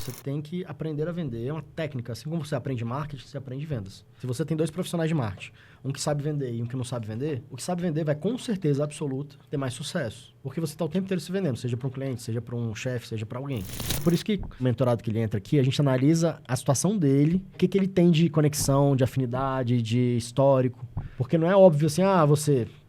Você tem que aprender a vender. É uma técnica. Assim como você aprende marketing, você aprende vendas. Se você tem 2 profissionais de marketing, um que sabe vender e um que não sabe vender, o que sabe vender vai com certeza absoluta ter mais sucesso. Porque você está o tempo inteiro se vendendo, seja para um cliente, seja para um chefe, seja para alguém. Por isso que o mentorado que ele entra aqui, a gente analisa a situação dele, o que ele tem de conexão, de afinidade, de histórico. Porque não é óbvio assim,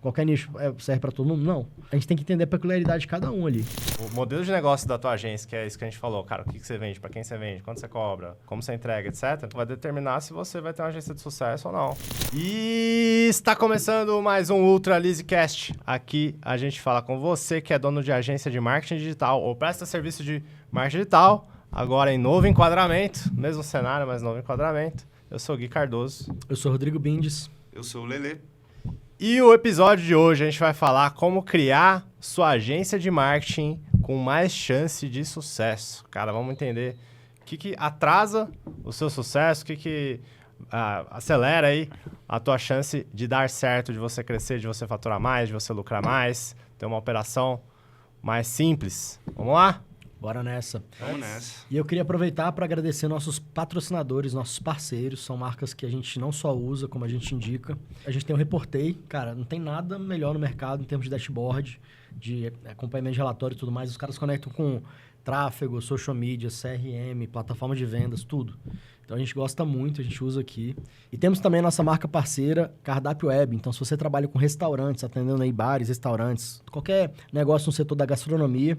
qualquer nicho serve para todo mundo. Não. A gente tem que entender a peculiaridade de cada um ali. O modelo de negócio da tua agência, que é isso que a gente falou, cara, o que você vende, para quem você vende, quanto você cobra, como você entrega, etc., vai determinar se você vai ter uma agência de sucesso ou não. E está começando mais um Ultra Leasecast. Aqui a gente fala com você que é dono de agência de marketing digital ou presta serviço de marketing digital, agora em novo enquadramento, mesmo cenário, mas novo enquadramento. Eu sou o Gui Cardoso. Eu sou o Rodrigo Bindes. Eu sou o Lelê. E o episódio de hoje a gente vai falar como criar sua agência de marketing com mais chance de sucesso. Cara, vamos entender o que atrasa o seu sucesso, o que acelera aí a tua chance de dar certo, de você crescer, de você faturar mais, de você lucrar mais, ter uma operação mais simples. Vamos lá? Bora nessa. Vamos nessa. E eu queria aproveitar para agradecer nossos patrocinadores, nossos parceiros. São marcas que a gente não só usa, como a gente indica. A gente tem o Reportei. Cara, não tem nada melhor no mercado em termos de dashboard, de acompanhamento de relatório e tudo mais. Os caras conectam com tráfego, social media, CRM, plataforma de vendas, tudo. Então a gente gosta muito, a gente usa aqui. E temos também a nossa marca parceira, Cardápio Web. Então se você trabalha com restaurantes, atendendo aí bares, restaurantes, qualquer negócio no setor da gastronomia,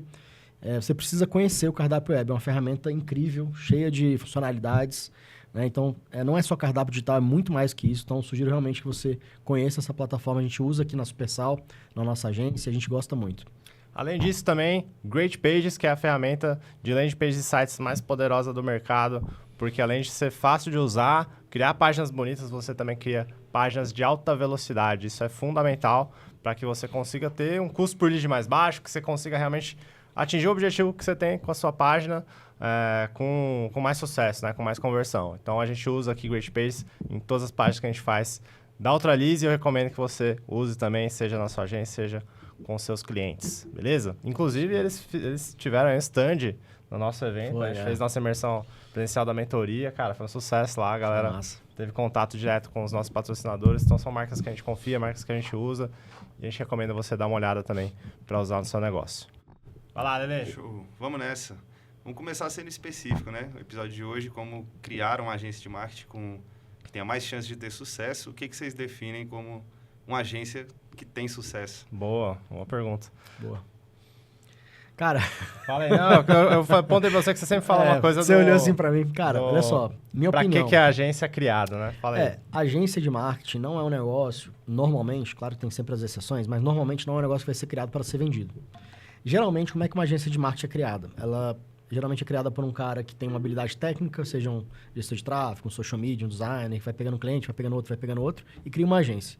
você precisa conhecer o Cardápio Web. É uma ferramenta incrível, cheia de funcionalidades, né? Então, não é só cardápio digital, é muito mais que isso. Então, sugiro realmente que você conheça essa plataforma. A gente usa aqui na Supersal, na nossa agência, a gente gosta muito. Além disso, também, Great Pages, que é a ferramenta de landing page de sites mais poderosa do mercado, porque além de ser fácil de usar, criar páginas bonitas, você também cria páginas de alta velocidade. Isso é fundamental para que você consiga ter um custo por lead mais baixo, que você consiga realmente atingir o objetivo que você tem com a sua página com mais sucesso, né? Com mais conversão. Então, a gente usa aqui Great Pages em todas as páginas que a gente faz da Ultralease e eu recomendo que você use também, seja na sua agência, seja com seus clientes, beleza? Inclusive, eles tiveram um stand no nosso evento, a gente fez nossa imersão presencial da mentoria, cara, foi um sucesso lá, a galera teve contato direto com os nossos patrocinadores, então são marcas que a gente confia, marcas que a gente usa e a gente recomenda você dar uma olhada também para usar no seu negócio. Vai lá, Lelê. Show. Vamos nessa. Vamos começar sendo específico, né? O episódio de hoje, como criar uma agência de marketing que tenha mais chance de ter sucesso. O que vocês definem como uma agência que tem sucesso? Boa pergunta. Boa. Cara... Fala aí. Não, eu apontei pra você que você sempre fala uma coisa Você olhou assim pra mim. Cara, olha só, minha opinião... Pra que a agência é criada, né? Fala aí. Agência de marketing não é um negócio, normalmente, claro que tem sempre as exceções, mas normalmente não é um negócio que vai ser criado para ser vendido. Geralmente, como é que uma agência de marketing é criada? Ela geralmente é criada por um cara que tem uma habilidade técnica, seja um gestor de tráfego, um social media, um designer, que vai pegando um cliente, vai pegando outro e cria uma agência,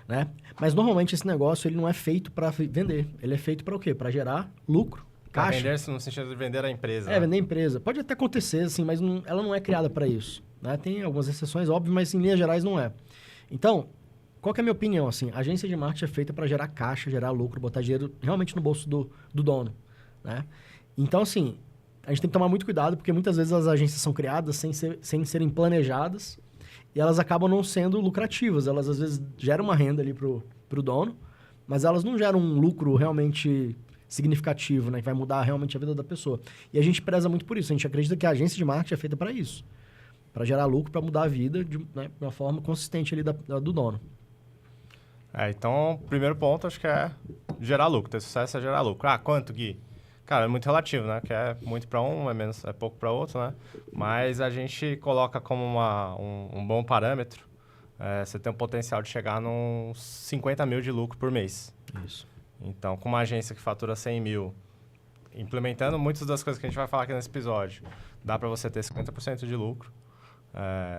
né? Mas normalmente esse negócio ele não é feito para vender. Ele é feito para o quê? Para gerar lucro, caixa. Vender-se no sentido de vender a empresa. Vender a empresa. Pode até acontecer, assim, mas ela não é criada para isso, né? Tem algumas exceções, óbvio, mas em linhas gerais não é. Então, qual que é a minha opinião? Assim, a agência de marketing é feita para gerar caixa, gerar lucro, botar dinheiro realmente no bolso do dono, né? Então, assim, a gente tem que tomar muito cuidado, porque muitas vezes as agências são criadas sem serem planejadas e elas acabam não sendo lucrativas. Elas, às vezes, geram uma renda ali pro dono, mas elas não geram um lucro realmente significativo, né? Que vai mudar realmente a vida da pessoa. E a gente preza muito por isso. A gente acredita que a agência de marketing é feita para isso. Para gerar lucro, para mudar a vida de uma forma consistente ali do dono. Então, o primeiro ponto, acho que é gerar lucro. Ter sucesso é gerar lucro. Quanto, Gui? Cara, é muito relativo, né? Que é muito para um, é pouco para outro, né? Mas a gente coloca como um bom parâmetro. Você tem um potencial de chegar nos 50 mil de lucro por mês. Isso. Então, com uma agência que fatura 100 mil, implementando muitas das coisas que a gente vai falar aqui nesse episódio, dá para você ter 50% de lucro.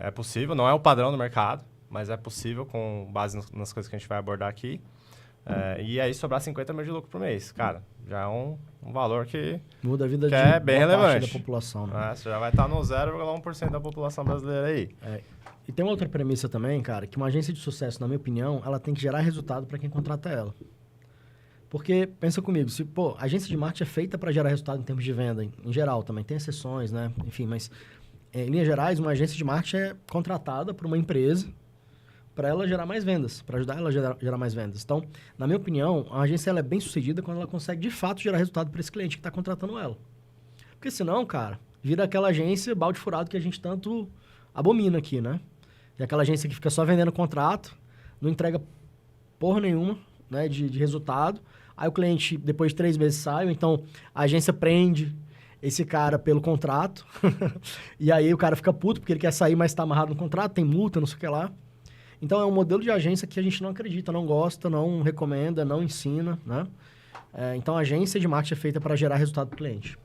É possível, não é o padrão do mercado, mas é possível com base nas coisas que a gente vai abordar aqui. E aí sobrar 50 mil de lucro por mês. Cara, já é um valor que muda a vida é bem relevante da população, né? Você já vai estar no 0,1% da população brasileira aí. E tem uma outra premissa também, cara, que uma agência de sucesso, na minha opinião, ela tem que gerar resultado para quem contrata ela. Porque, pensa comigo, se, pô, a agência de marketing é feita para gerar resultado em termos de venda, em geral também, tem exceções, né? Enfim, mas em linhas gerais, uma agência de marketing é contratada por uma empresa para ela gerar mais vendas, para ajudar ela a gerar mais vendas. Então, na minha opinião, a agência ela é bem sucedida quando ela consegue, de fato, gerar resultado para esse cliente que está contratando ela. Porque senão, cara, vira aquela agência balde furado que a gente tanto abomina aqui, né? E aquela agência que fica só vendendo contrato, não entrega porra nenhuma, né, de resultado. Aí o cliente, depois de 3 meses, sai, ou então a agência prende esse cara pelo contrato. E aí o cara fica puto porque ele quer sair, mas está amarrado no contrato, tem multa, não sei o que lá. Então é um modelo de agência que a gente não acredita, não gosta, não recomenda, não ensina, né? Então a agência de marketing é feita para gerar resultado para o cliente.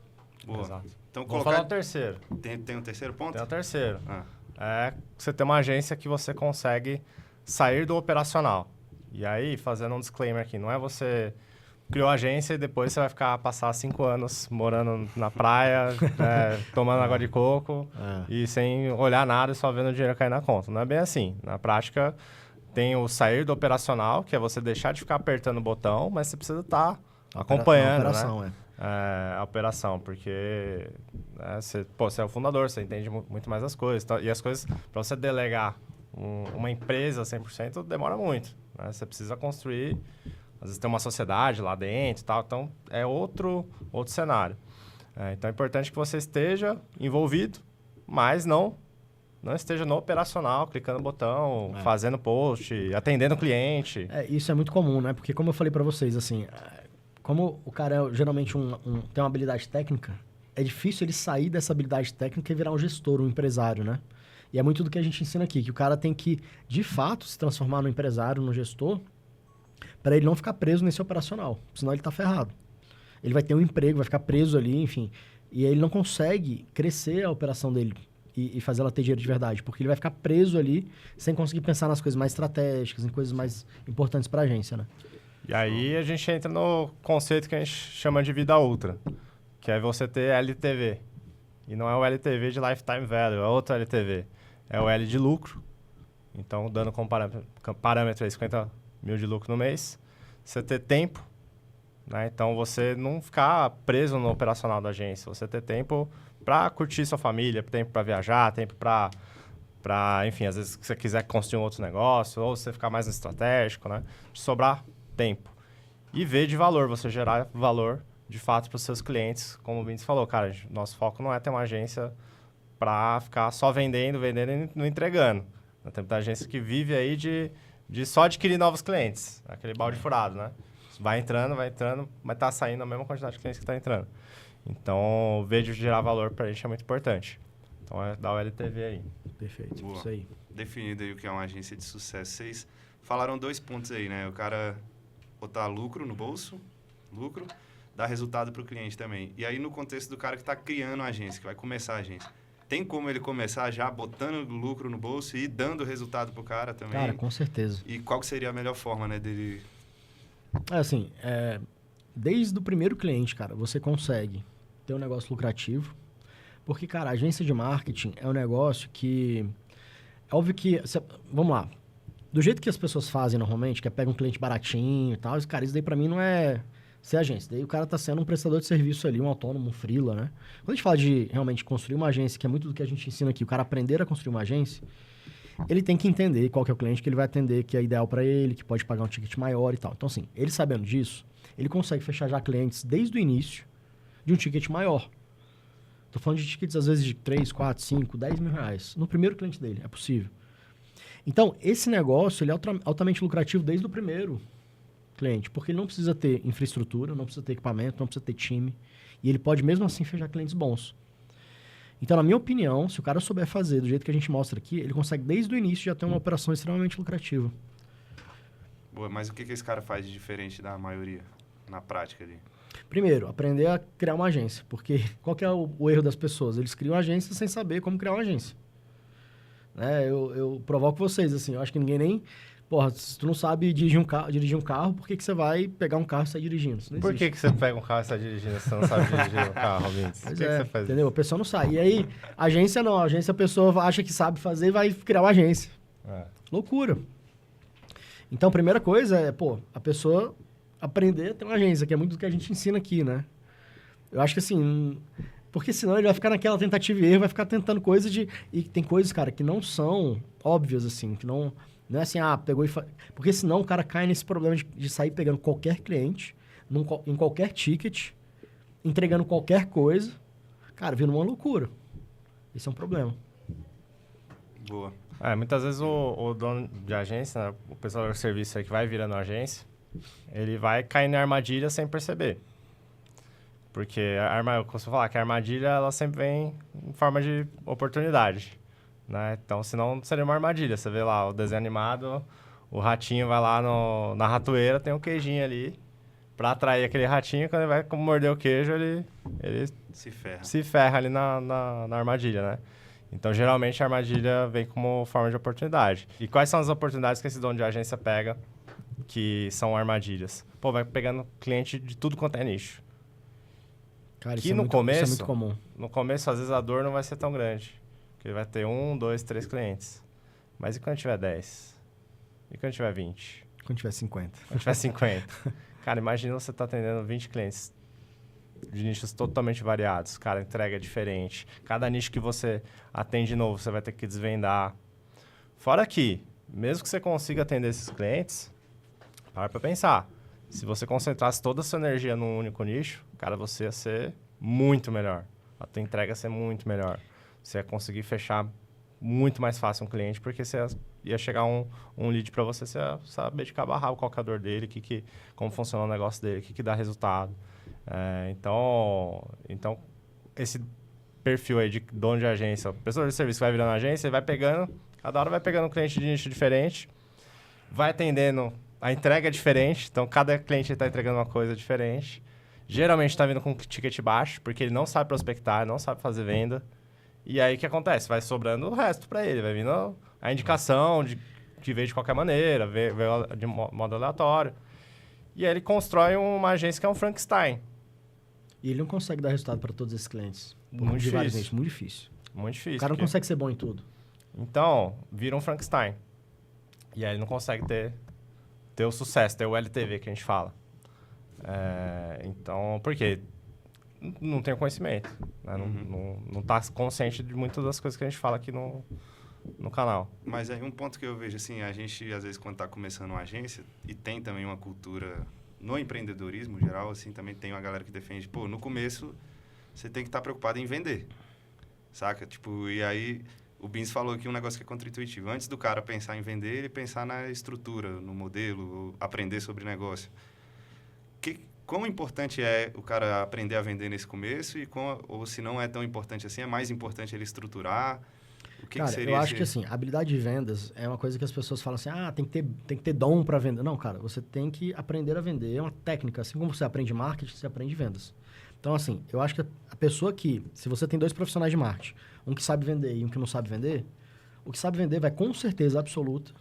Boa. Exato. Então, Vou falar o terceiro. Tem um terceiro ponto? Tem o terceiro. Ah. É você ter uma agência que você consegue sair do operacional. E aí, fazendo um disclaimer aqui, não é você criou a agência e depois você vai passar 5 anos morando na praia, tomando água de coco e sem olhar nada e só vendo o dinheiro cair na conta. Não é bem assim. Na prática, tem o sair do operacional, que é você deixar de ficar apertando o botão, mas você precisa estar acompanhando, a operação, né? A operação, porque você é o fundador, você entende muito mais as coisas. E as coisas, para você delegar uma empresa 100%, demora muito. Né? Você precisa construir, às vezes tem uma sociedade lá dentro e tal, então é outro cenário. Então é importante que você esteja envolvido, mas não esteja no operacional, clicando no botão, fazendo post, atendendo o cliente. Isso é muito comum, né? Porque como eu falei para vocês, assim, como o cara geralmente tem uma habilidade técnica, é difícil ele sair dessa habilidade técnica e virar um gestor, um empresário, né? E é muito do que a gente ensina aqui, que o cara tem que, de fato, se transformar no empresário, no gestor, para ele não ficar preso nesse operacional, senão ele está ferrado. Ele vai ter um emprego, vai ficar preso ali, enfim, e aí ele não consegue crescer a operação dele e fazer ela ter dinheiro de verdade, porque ele vai ficar preso ali sem conseguir pensar nas coisas mais estratégicas, em coisas mais importantes para a agência, né? E aí a gente entra no conceito que a gente chama de vida ultra, que é você ter LTV. E não é o LTV de Lifetime Value, é outro LTV. É o L de lucro. Então, dando como parâmetro aí 50 mil de lucro no mês. Você ter tempo, né? Então, você não ficar preso no operacional da agência. Você ter tempo para curtir sua família, tempo para viajar, tempo para, enfim, às vezes se você quiser construir um outro negócio, ou você ficar mais no estratégico, né? De sobrar tempo. E ver de valor, você gerar valor de fato para os seus clientes. Como o Vinicius falou, cara, nosso foco não é ter uma agência para ficar só vendendo e não entregando. Nós temos uma agência que vive aí de só adquirir novos clientes. Aquele balde furado, né? Vai entrando, mas tá saindo a mesma quantidade de clientes que está entrando. Então, ver de gerar valor para a gente é muito importante. Então, é dar o LTV aí. Perfeito, Boa. Isso aí. Definido aí o que é uma agência de sucesso. Vocês falaram 2 pontos aí, né? O cara botar lucro no bolso, dar resultado para o cliente também. E aí, no contexto do cara que está criando a agência, que vai começar a agência, tem como ele começar já botando lucro no bolso e dando resultado para o cara também? Cara, com certeza. E qual que seria a melhor forma, né, dele... Assim, desde o primeiro cliente, cara, você consegue ter um negócio lucrativo. Porque, cara, a agência de marketing é um negócio que... É óbvio que... Vamos lá. Do jeito que as pessoas fazem normalmente, que é pega um cliente baratinho e tal, cara, isso daí pra mim não é ser agência. Daí o cara tá sendo um prestador de serviço ali, um autônomo, um freela, né? Quando a gente fala de realmente construir uma agência, que é muito do que a gente ensina aqui, o cara aprender a construir uma agência, ele tem que entender qual que é o cliente que ele vai atender, que é ideal pra ele, que pode pagar um ticket maior e tal. Então, assim, ele sabendo disso, ele consegue fechar já clientes desde o início de um ticket maior. Tô falando de tickets, às vezes, de 3, 4, 5, 10 mil reais. No primeiro cliente dele, é possível. Então, esse negócio ele é altamente lucrativo desde o primeiro cliente, porque ele não precisa ter infraestrutura, não precisa ter equipamento, não precisa ter time, e ele pode mesmo assim fechar clientes bons. Então, na minha opinião, se o cara souber fazer do jeito que a gente mostra aqui, ele consegue desde o início já ter uma operação extremamente lucrativa. Boa, mas o que esse cara faz de diferente da maioria na prática ali? Primeiro, aprender a criar uma agência, porque qual que é o erro das pessoas? Eles criam agência sem saber como criar uma agência. Né? Eu provoco vocês, assim, eu acho que ninguém nem... Porra, se tu não sabe dirigir um carro, por que você vai pegar um carro e sair dirigindo? Por que você pega um carro e sai dirigindo se você não sabe dirigir um carro, Vinicius? Por que você faz entendeu? A pessoa não sabe. E aí, agência não. A agência a pessoa acha que sabe fazer e vai criar uma agência. Loucura. Então, a primeira coisa é, a pessoa aprender a ter uma agência, que é muito do que a gente ensina aqui, né? Eu acho que assim, porque senão ele vai ficar naquela tentativa e erro, vai ficar tentando coisas de... E tem coisas, cara, que não são óbvias, assim, que não é assim, pegou e... Porque senão o cara cai nesse problema de sair pegando qualquer cliente, em qualquer ticket, entregando qualquer coisa, cara, vira uma loucura. Esse é um problema. Boa. Muitas vezes o dono de agência, né, o pessoal do serviço aí que vai virando agência, ele vai cair na armadilha sem perceber. Porque, eu costumo falar que a armadilha, ela sempre vem em forma de oportunidade, né? Então, senão seria uma armadilha. Você vê lá o desenho animado, o ratinho vai lá na ratoeira, tem um queijinho ali, para atrair aquele ratinho, quando ele vai morder o queijo, ele se ferra ali na armadilha, né? Então, geralmente, a armadilha vem como forma de oportunidade. E quais são as oportunidades que esse dono de agência pega que são armadilhas? Pô, vai pegando cliente de tudo quanto é nicho. Cara, que isso no começo, isso é muito comum. No começo, às vezes, a dor não vai ser tão grande. Porque ele vai ter 1, 2, 3 clientes. Mas e quando tiver 10? E quando tiver 20? Quando tiver 50. Quando tiver 50? Cara, imagina você tá atendendo 20 clientes de nichos totalmente variados. Cara, entrega é diferente. Cada nicho que você atende novo, você vai ter que desvendar. Fora que, mesmo que você consiga atender esses clientes, para pensar. Se você concentrasse toda a sua energia num único nicho, cara, você ia ser muito melhor. A tua entrega ia ser muito melhor. Você ia conseguir fechar muito mais fácil um cliente, porque você ia chegar um lead para você, você ia saber de cabo a rabo qual que é a dor dele, como funciona o negócio dele, o que dá resultado. Então, esse perfil aí de dono de agência, prestador de serviço que vai virando agência, ele vai pegando, cada hora vai pegando um cliente de nicho diferente, vai atendendo, a entrega é diferente, então cada cliente está entregando uma coisa diferente. Geralmente está vindo com ticket baixo, porque ele não sabe prospectar, não sabe fazer venda. E aí o que acontece? Vai sobrando o resto para ele, vai vindo a indicação de ver de qualquer maneira, ver de modo aleatório. E aí ele constrói uma agência que é um Frankenstein. E ele não consegue dar resultado para todos esses clientes. Muito difícil. Muito difícil. Muito difícil. O cara não consegue ser bom em tudo. Então, vira um Frankenstein. E aí ele não consegue ter o sucesso, ter o LTV que a gente fala. Então, por quê? Não tem o conhecimento. Né? Não está consciente de muitas das coisas que a gente fala aqui no canal. Mas aí um ponto que eu vejo, assim, a gente, às vezes, quando está começando uma agência, e tem também uma cultura no empreendedorismo geral, assim, também tem uma galera que defende, pô, no começo, você tem que estar preocupado em vender, saca? Tipo, e aí, o Bins falou aqui um negócio que é contra-intuitivo. Antes do cara pensar em vender, ele pensar na estrutura, no modelo, aprender sobre negócio. Quão importante é o cara aprender a vender nesse começo ou se não é tão importante assim, é mais importante ele estruturar? Cara, que seria eu acho que assim, a habilidade de vendas é uma coisa que as pessoas falam assim, tem que ter dom para vender. Não, cara, você tem que aprender a vender. É uma técnica. Assim como você aprende marketing, você aprende vendas. Então, assim, eu acho que a pessoa que... Se você tem 2 profissionais de marketing, um que sabe vender e um que não sabe vender, o que sabe vender vai, com certeza absoluta,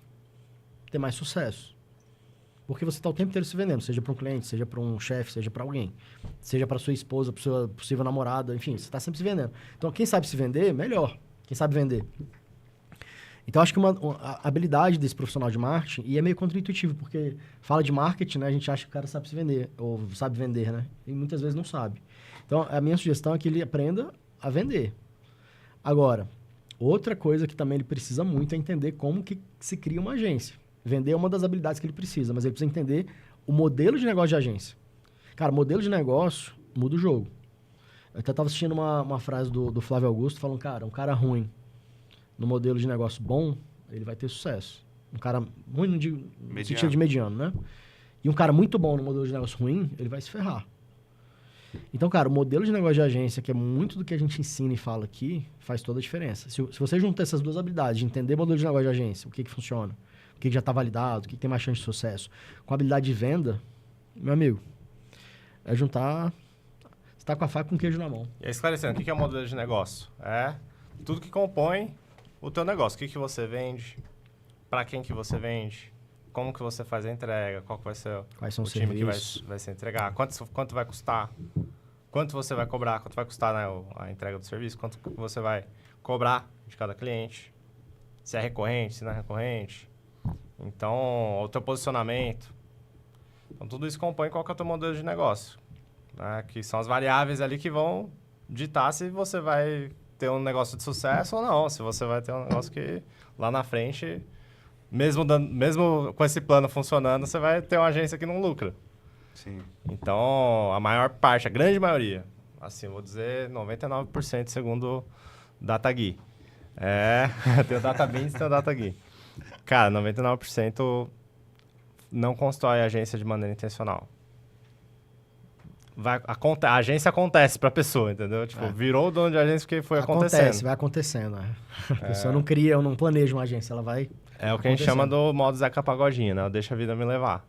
ter mais sucesso. Porque você está o tempo inteiro se vendendo, seja para um cliente, seja para um chefe, seja para alguém. Seja para sua esposa, para sua possível namorada, enfim, você está sempre se vendendo. Então, quem sabe se vender, melhor. Quem sabe vender. Então, acho que a habilidade desse profissional de marketing, e é meio contra-intuitivo, porque fala de marketing, né? A gente acha que o cara sabe se vender, ou sabe vender, né? E muitas vezes não sabe. Então, a minha sugestão é que ele aprenda a vender. Agora, outra coisa que também ele precisa muito é entender como que se cria uma agência. Vender é uma das habilidades que ele precisa, mas ele precisa entender o modelo de negócio de agência. Cara, modelo de negócio muda o jogo. Eu até estava assistindo uma frase do Flávio Augusto falando, cara, um cara ruim no modelo de negócio bom, ele vai ter sucesso. Um cara ruim no sentido de mediano, né? E um cara muito bom no modelo de negócio ruim, ele vai se ferrar. Então, cara, o modelo de negócio de agência, que é muito do que a gente ensina e fala aqui, faz toda a diferença. Se você juntar essas duas habilidades, de entender o modelo de negócio de agência, o que funciona, o que já está validado, o que tem mais chance de sucesso, com a habilidade de venda, meu amigo, é juntar... Você está com a faca com o queijo na mão. E aí, esclarecendo, o que é o modelo de negócio? É tudo que compõe o teu negócio. O que você vende, para quem que você vende, como que você faz a entrega, qual que vai ser quais são o time que vai se entregar, quanto vai custar, quanto você vai cobrar, quanto vai custar, né, a entrega do serviço, quanto você vai cobrar de cada cliente, se é recorrente, se não é recorrente. Então, o teu posicionamento. Então, tudo isso compõe qual que é o teu modelo de negócio, né? Que são as variáveis ali que vão ditar se você vai ter um negócio de sucesso ou não. Se você vai ter um negócio que lá na frente, mesmo com esse plano funcionando, você vai ter uma agência que não lucra. Sim. Então, a maior parte, a grande maioria, assim, vou dizer 99% segundo o DataGui. Tem o DataBeans e tem o DataGui. Cara, 99% não constrói a agência de maneira intencional. A agência acontece pra pessoa, entendeu? Tipo, virou o dono de agência porque foi acontecendo. Vai acontecendo, né? A pessoa não cria, não planeja uma agência, ela vai... É o que a gente chama do modo Zeca Pagodinho, né? Deixa a vida me levar.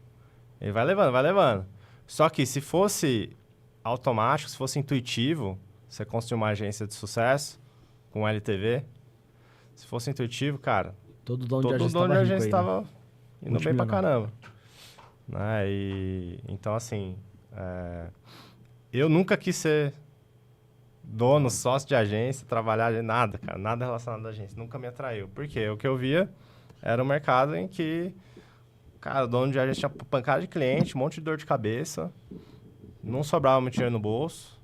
Ele vai levando, vai levando. Só que se fosse automático, se fosse intuitivo, você construir uma agência de sucesso com LTV, se fosse intuitivo, cara, todo dono de agência agência estava indo bem pra caramba. Né? Então, assim, eu nunca quis ser dono, sócio de agência, trabalhar em nada, cara, nada relacionado à agência. Nunca me atraiu. Por quê? O que eu via era um mercado em que, cara, o dono de agência tinha pancada de cliente, um monte de dor de cabeça, não sobrava muito dinheiro no bolso.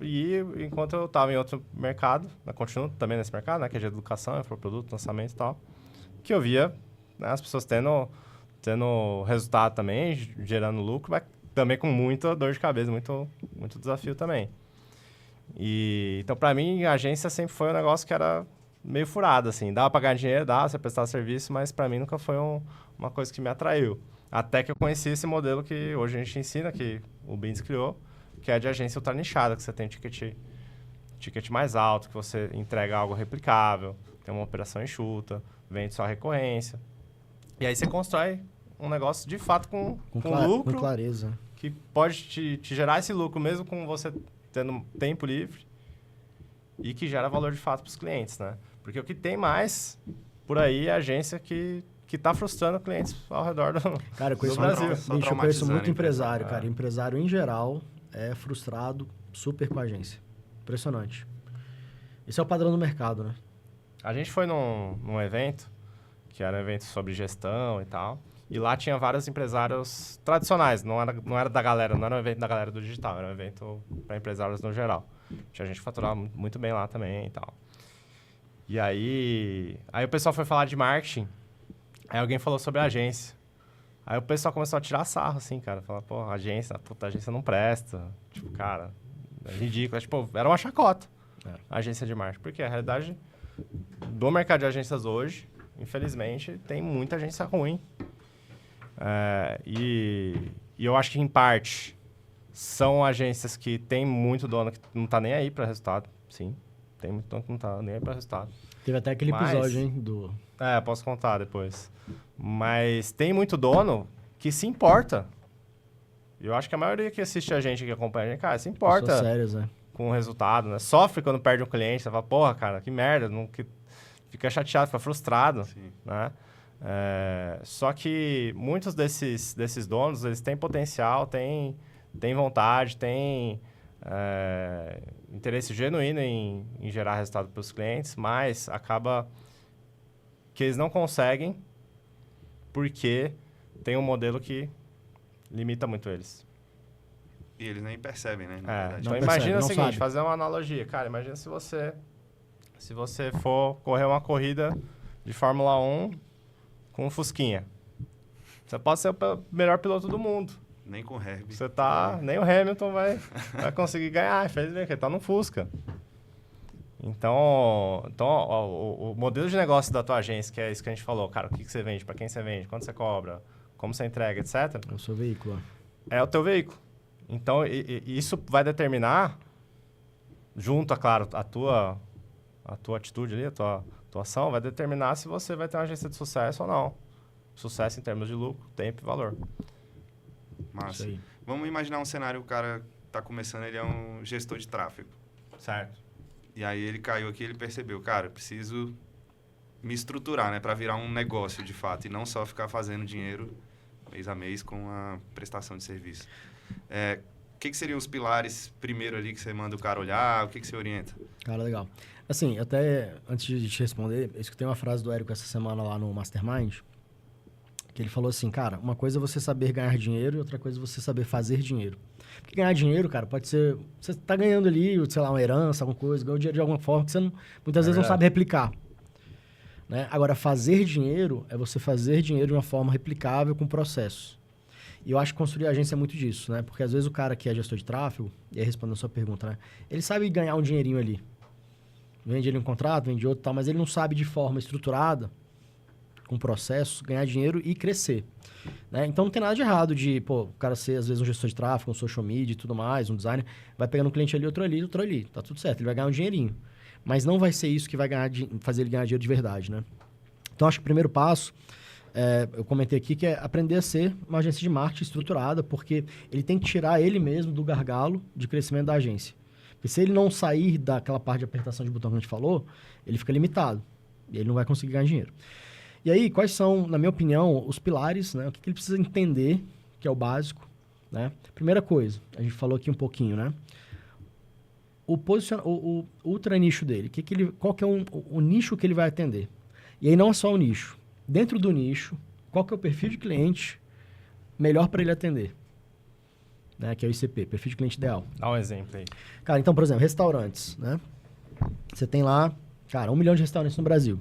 E enquanto eu estava em outro mercado, continuo também nesse mercado, né, que é de educação, infoproduto, lançamento e tal, que eu via, né, as pessoas tendo resultado também, gerando lucro, mas também com muita dor de cabeça, muito desafio também. Então, para mim, a agência sempre foi um negócio que era meio furado, assim. Dava para ganhar dinheiro, dava, você prestava serviço, mas para mim nunca foi uma coisa que me atraiu. Até que eu conheci esse modelo que hoje a gente ensina, que o Beans criou, que é de agência ultra nichada, que você tem ticket mais alto, que você entrega algo replicável, tem uma operação enxuta, vende só recorrência. E aí você constrói um negócio de fato com lucro. Com clareza. Que pode te gerar esse lucro mesmo com você tendo tempo livre e que gera valor de fato para os clientes, né? Porque o que tem mais por aí é agência que está frustrando clientes ao redor do, cara, do Brasil. Eu conheço muito empresário, cara. Empresário em geral é frustrado super com a agência. Impressionante. Esse é o padrão do mercado, né? A gente foi num evento, que era um evento sobre gestão e tal, e lá tinha vários empresários tradicionais, não era da galera, não era um evento da galera do digital, era um evento para empresários no geral. Tinha gente que faturava muito bem lá também e tal. E aí o pessoal foi falar de marketing, aí alguém falou sobre a agência. Aí o pessoal começou a tirar sarro, assim, cara. Falar, pô, a agência não presta. Tipo, cara, é ridículo. Tipo, era uma chacota, a agência de marketing. Porque a realidade do mercado de agências hoje, infelizmente, tem muita agência ruim. E eu acho que, em parte, são agências que tem muito dono que não tá nem aí para resultado. Sim, tem muito dono que não tá nem aí para resultado. Teve até aquele episódio, hein? Posso contar depois. Mas tem muito dono que se importa. Eu acho que a maioria que assiste a gente, que acompanha a gente, cara, se importa sérios, né? Com o resultado, né? Sofre quando perde um cliente. Você fala, porra, cara, que merda. Fica chateado, fica frustrado. Sim. Né? Só que muitos desses donos, eles têm potencial, têm vontade, têm interesse genuíno em gerar resultado para os clientes, mas acaba que eles não conseguem porque tem um modelo que limita muito eles. E eles nem percebem, né? Então imagina o seguinte, fazer uma analogia. Cara, imagina se você for correr uma corrida de Fórmula 1 com um Fusquinha. Você pode ser o melhor piloto do mundo. Nem com o Herbie. Nem o Hamilton vai conseguir ganhar, infelizmente, porque ele tá no Fusca. Então o modelo de negócio da tua agência, que é isso que a gente falou, cara, o que você vende, para quem você vende, quanto você cobra, como você entrega, etc. É o seu veículo. É o teu veículo. Então, isso vai determinar, junto, claro, a tua atitude ali, a tua ação, vai determinar se você vai ter uma agência de sucesso ou não. Sucesso em termos de lucro, tempo e valor. Massa. Vamos imaginar um cenário, o cara tá começando, ele é um gestor de tráfego. Certo. E aí ele caiu aqui e ele percebeu, cara, preciso me estruturar, né, para virar um negócio de fato e não só ficar fazendo dinheiro mês a mês com a prestação de serviço. O que seriam os pilares primeiro ali que você manda o cara olhar? O que você orienta? Cara, legal. Assim, até antes de te responder, eu escutei uma frase do Érico essa semana lá no Mastermind que ele falou assim, cara, uma coisa é você saber ganhar dinheiro e outra coisa é você saber fazer dinheiro. Porque ganhar dinheiro, cara, pode ser... Você tá ganhando ali, sei lá, uma herança, alguma coisa, ganhou dinheiro de alguma forma que você muitas vezes não sabe replicar. Né? Agora, fazer dinheiro é você fazer dinheiro de uma forma replicável com processo. E eu acho que construir agência é muito disso, né? Porque às vezes o cara que é gestor de tráfego, e aí respondendo a sua pergunta, né? Ele sabe ganhar um dinheirinho ali. Vende ele um contrato, vende outro e tal, mas ele não sabe de forma estruturada, com processo, ganhar dinheiro e crescer. Né? Então não tem nada de errado de, o cara ser às vezes um gestor de tráfego, um social media e tudo mais, um designer, vai pegando um cliente ali, outro ali, outro ali. Tá tudo certo, ele vai ganhar um dinheirinho. Mas não vai ser isso que vai fazer ele ganhar dinheiro de verdade, né? Então acho que o primeiro passo, eu comentei aqui, que é aprender a ser uma agência de marketing estruturada, porque ele tem que tirar ele mesmo do gargalo de crescimento da agência. Porque se ele não sair daquela parte de apertação de botão que a gente falou, ele fica limitado. E ele não vai conseguir ganhar dinheiro. E aí, quais são, na minha opinião, os pilares, né? O que ele precisa entender, que é o básico, né? Primeira coisa, a gente falou aqui um pouquinho, né? O ultra nicho dele. Qual que é o nicho que ele vai atender? E aí não é só o nicho. Dentro do nicho, qual que é o perfil de cliente melhor para ele atender? Né? Que é o ICP, perfil de cliente ideal. Dá um exemplo aí. Cara, então, por exemplo, restaurantes, né? Você tem lá, cara, 1 milhão de restaurantes no Brasil.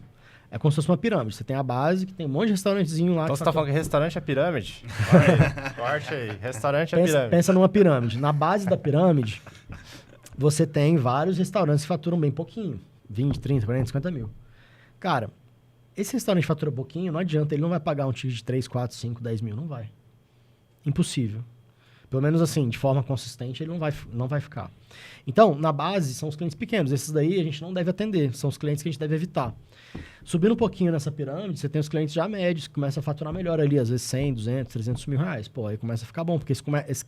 É como se fosse uma pirâmide. Você tem a base, que tem um monte de restaurantezinho lá. Então você tá falando que restaurante é pirâmide? Corte aí. Restaurante é pirâmide. Pensa numa pirâmide. Na base da pirâmide, você tem vários restaurantes que faturam bem pouquinho. 20, 30, 40, 50 mil. Cara, esse restaurante fatura pouquinho, não adianta. Ele não vai pagar um ticket de 3, 4, 5, 10 mil. Não vai. Impossível. Pelo menos assim, de forma consistente, ele não vai ficar. Então, na base, são os clientes pequenos. Esses daí a gente não deve atender. São os clientes que a gente deve evitar. Subindo um pouquinho nessa pirâmide, você tem os clientes já médios, que começam a faturar melhor ali, às vezes 100, 200, 300 mil reais. Pô, aí começa a ficar bom, porque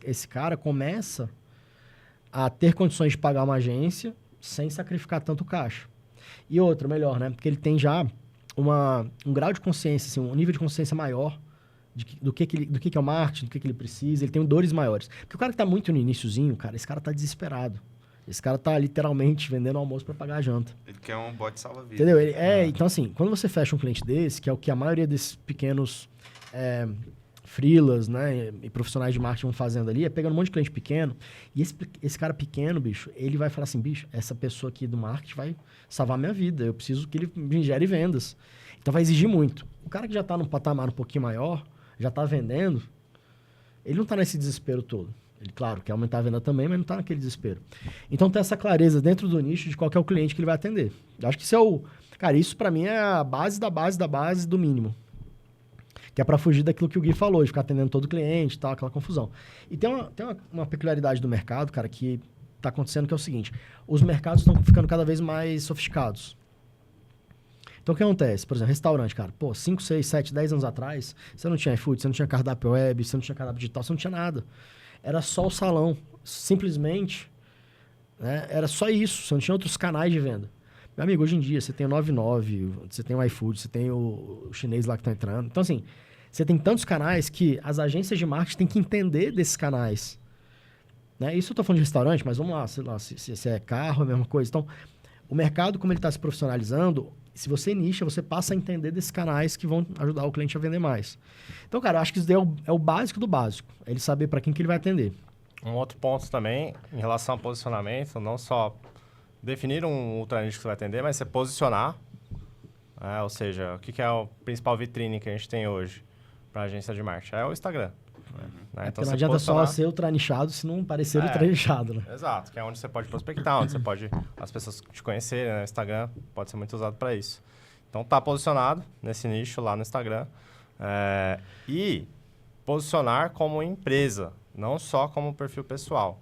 esse cara começa a ter condições de pagar uma agência sem sacrificar tanto caixa. E outra, melhor, né? Porque ele tem já um grau de consciência, assim, um nível de consciência maior do que é o marketing, do que ele precisa. Ele tem dores maiores. Porque o cara que tá muito no iniciozinho, cara, esse cara tá desesperado. Esse cara tá literalmente vendendo almoço para pagar a janta. Ele quer um bote salva-vida. Entendeu? Então assim, quando você fecha um cliente desse, que é o que a maioria desses pequenos freelas, né, e profissionais de marketing vão fazendo ali, é pegando um monte de cliente pequeno, e esse cara pequeno, bicho, ele vai falar assim, bicho, essa pessoa aqui do marketing vai salvar minha vida, eu preciso que ele me gere vendas. Então vai exigir muito. O cara que já tá num patamar um pouquinho maior, já tá vendendo, ele não tá nesse desespero todo. Ele, claro, quer aumentar a venda também, mas não está naquele desespero. Então, tem essa clareza dentro do nicho de qual que é o cliente que ele vai atender. Eu acho que isso é Cara, isso para mim é a base da base da base do mínimo. Que é para fugir daquilo que o Gui falou, de ficar atendendo todo cliente e tal, aquela confusão. E tem uma peculiaridade do mercado, cara, que está acontecendo, que é o seguinte. Os mercados estão ficando cada vez mais sofisticados. Então, o que acontece? Por exemplo, restaurante, cara. 5, 6, 7, 10 anos atrás, você não tinha iFood, você não tinha cardápio web, você não tinha cardápio digital, você não tinha nada. Era só o salão, simplesmente, né? Era só isso, você não tinha outros canais de venda. Meu amigo, hoje em dia, você tem o 99, você tem o iFood, você tem o chinês lá que está entrando. Então, assim, você tem tantos canais que as agências de marketing têm que entender desses canais. Né? Isso eu estou falando de restaurante, mas vamos lá, sei lá, se é carro, é a mesma coisa. Então, o mercado, como ele está se profissionalizando, se você nicha, você passa a entender desses canais que vão ajudar o cliente a vender mais. Então, cara, eu acho que isso daí é o básico do básico. É ele saber para quem que ele vai atender. Um outro ponto também, em relação ao posicionamento, não só definir um ultra nicho que você vai atender, mas você posicionar. Ou seja, o que é a principal vitrine que a gente tem hoje para a agência de marketing? É o Instagram. Né? Então, não adianta só ser ultra nichado se não parecer ultra nichado, né? Exato, que é onde você pode prospectar, onde você pode as pessoas te conhecerem, né? O Instagram pode ser muito usado para isso. Então, tá posicionado nesse nicho lá no Instagram. E posicionar como empresa, não só como perfil pessoal.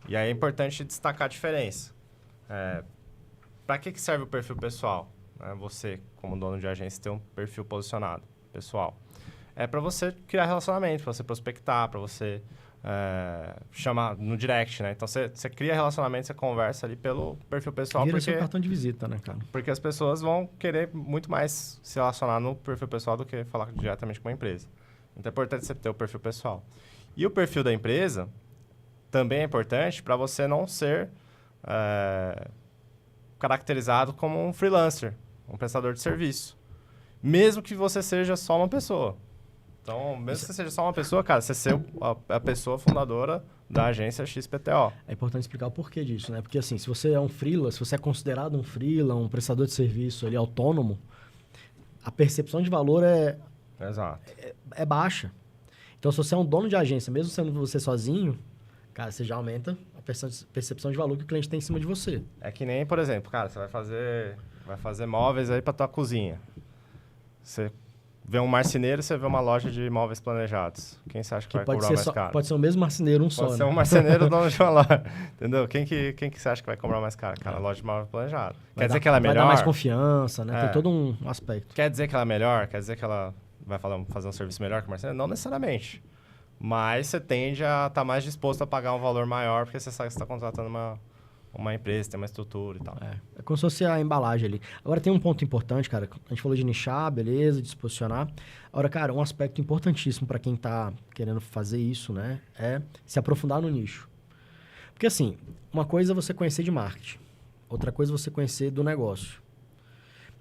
E aí é importante destacar a diferença. Para que serve o perfil pessoal? Você, como dono de agência, ter um perfil posicionado pessoal. É para você criar relacionamento, para você prospectar, para você chamar no direct, né? Então, você cria relacionamento, você conversa ali pelo perfil pessoal. Vira seu cartão de visita, né, cara? Porque as pessoas vão querer muito mais se relacionar no perfil pessoal do que falar diretamente com a empresa. Então, é importante você ter o perfil pessoal. E o perfil da empresa também é importante para você não ser caracterizado como um freelancer, um prestador de serviço. Mesmo que você seja só uma pessoa. Então, mesmo que você seja só uma pessoa, cara, você ser a pessoa fundadora da agência XPTO. É importante explicar o porquê disso, né? Porque assim, se você é um freela, se você é considerado um freela, um prestador de serviço ali autônomo, a percepção de valor Exato. é baixa. Então, se você é um dono de agência, mesmo sendo você sozinho, cara, você já aumenta a percepção de valor que o cliente tem em cima de você. É que nem, por exemplo, cara, você vai fazer móveis aí pra tua cozinha. Você vê um marceneiro, você vê uma loja de móveis planejados. Quem você acha que vai cobrar mais caro? Pode ser o mesmo marceneiro, um só, Pode ser né? um marceneiro dono de uma loja. Entendeu? Quem que você acha que vai cobrar mais caro? Cara, a loja de móveis planejado. Quer dizer que ela é melhor? Vai dar mais confiança, né? É. Tem todo um aspecto. Quer dizer que ela é melhor? Quer dizer que ela vai fazer um serviço melhor que o marceneiro? Não necessariamente. Mas você tende a estar mais disposto a pagar um valor maior porque você sabe que você está contratando uma empresa, tem uma estrutura e tal. É como se fosse a embalagem ali. Agora, tem um ponto importante, cara. A gente falou de nichar, beleza, de se posicionar. Agora, cara, um aspecto importantíssimo para quem tá querendo fazer isso, né? É se aprofundar no nicho. Porque, assim, uma coisa é você conhecer de marketing. Outra coisa é você conhecer do negócio.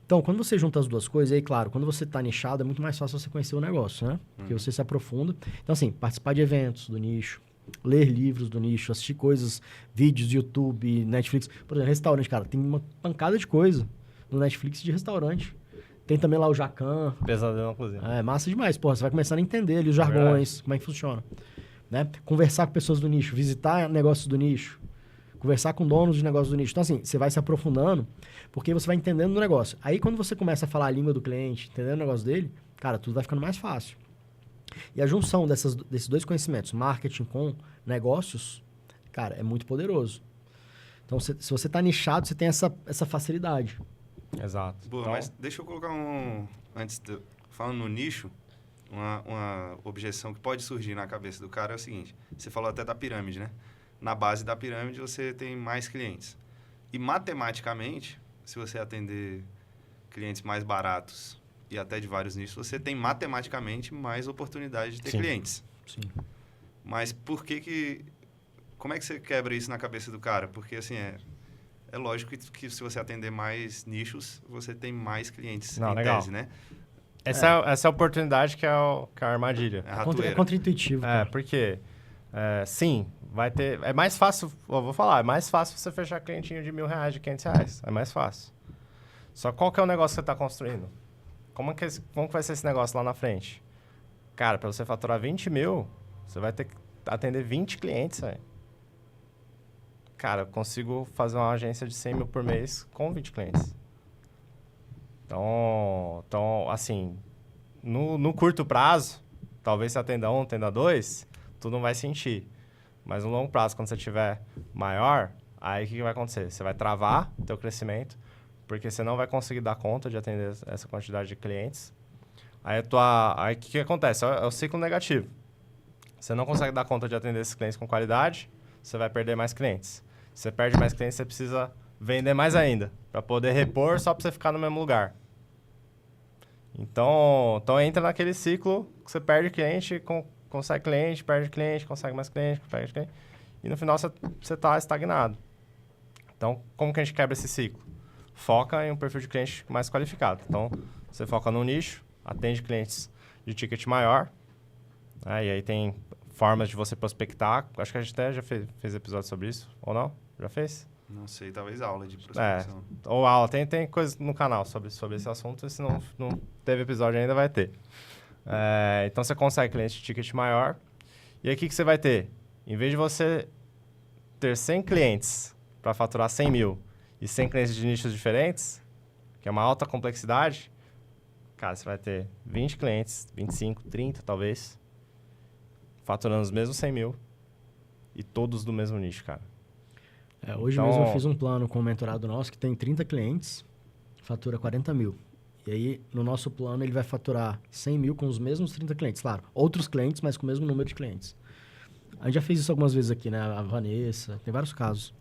Então, quando você junta as duas coisas, aí, claro, quando você tá nichado, é muito mais fácil você conhecer o negócio, né? Porque você se aprofunda. Então, assim, participar de eventos do nicho, ler livros do nicho, assistir coisas, vídeos do YouTube, Netflix. Por exemplo, restaurante, cara, tem uma pancada de coisa no Netflix de restaurante. Tem também lá o Jacan. Pesadelo na cozinha. É massa demais. Porra, você vai começando a entender ali os jargões, como é que funciona. Né? Conversar com pessoas do nicho, visitar negócios do nicho, conversar com donos de negócios do nicho. Então, assim, você vai se aprofundando porque você vai entendendo o negócio. Aí, quando você começa a falar a língua do cliente, entendendo o negócio dele, cara, tudo vai ficando mais fácil. E a junção desses dois conhecimentos, marketing com negócios, cara, é muito poderoso. Então, se você está nichado, você tem essa facilidade. Exato. Boa, então, mas deixa eu colocar falando no nicho, uma objeção que pode surgir na cabeça do cara é o seguinte. Você falou até da pirâmide, né? Na base da pirâmide, você tem mais clientes. E, matematicamente, se você atender clientes mais baratos e até de vários nichos, você tem matematicamente mais oportunidade de ter clientes. Sim. Mas como é que você quebra isso na cabeça do cara? Porque, assim, é lógico que se você atender mais nichos, você tem mais clientes em tese, né? Essa é a oportunidade que é a armadilha. É a ratoeira. É contra-intuitivo. Porque, sim, vai ter... É mais fácil, eu vou falar, é mais fácil você fechar clientinho de R$1.000, de R$500. É mais fácil. Só qual que é o negócio que você está construindo? Como que vai ser esse negócio lá na frente? Cara, para você faturar 20 mil, você vai ter que atender 20 clientes, velho. Cara, eu consigo fazer uma agência de 100 mil por mês com 20 clientes. Então assim, no curto prazo, talvez você atenda um, atenda dois, tu não vai sentir. Mas no longo prazo, quando você tiver maior, aí o que vai acontecer? Você vai travar o teu crescimento, porque você não vai conseguir dar conta de atender essa quantidade de clientes. Aí o que acontece? É o ciclo negativo. Você não consegue dar conta de atender esses clientes com qualidade, você vai perder mais clientes. Se você perde mais clientes, você precisa vender mais ainda, para poder repor só para você ficar no mesmo lugar. Então entra naquele ciclo que você perde cliente, consegue cliente, perde cliente, consegue mais cliente, perde cliente, e no final você está estagnado. Então, como que a gente quebra esse ciclo? Foca em um perfil de cliente mais qualificado. Então, você foca no nicho, atende clientes de ticket maior, né? E aí tem formas de você prospectar. Acho que a gente até já fez episódio sobre isso, ou não? Já fez? Não sei, talvez aula de prospecção. Ou aula. Tem coisa no canal sobre esse assunto, se não teve episódio ainda, vai ter. Então, você consegue cliente de ticket maior. E aí, o que você vai ter? Em vez de você ter 100 clientes para faturar 100 mil e 100 clientes de nichos diferentes, que é uma alta complexidade, cara, você vai ter 20 clientes, 25, 30 talvez, faturando os mesmos 100 mil e todos do mesmo nicho, cara. Hoje mesmo eu fiz um plano com um mentorado nosso que tem 30 clientes, fatura 40 mil. E aí, no nosso plano, ele vai faturar 100 mil com os mesmos 30 clientes. Claro, outros clientes, mas com o mesmo número de clientes. A gente já fez isso algumas vezes aqui, né? A Vanessa, tem vários casos.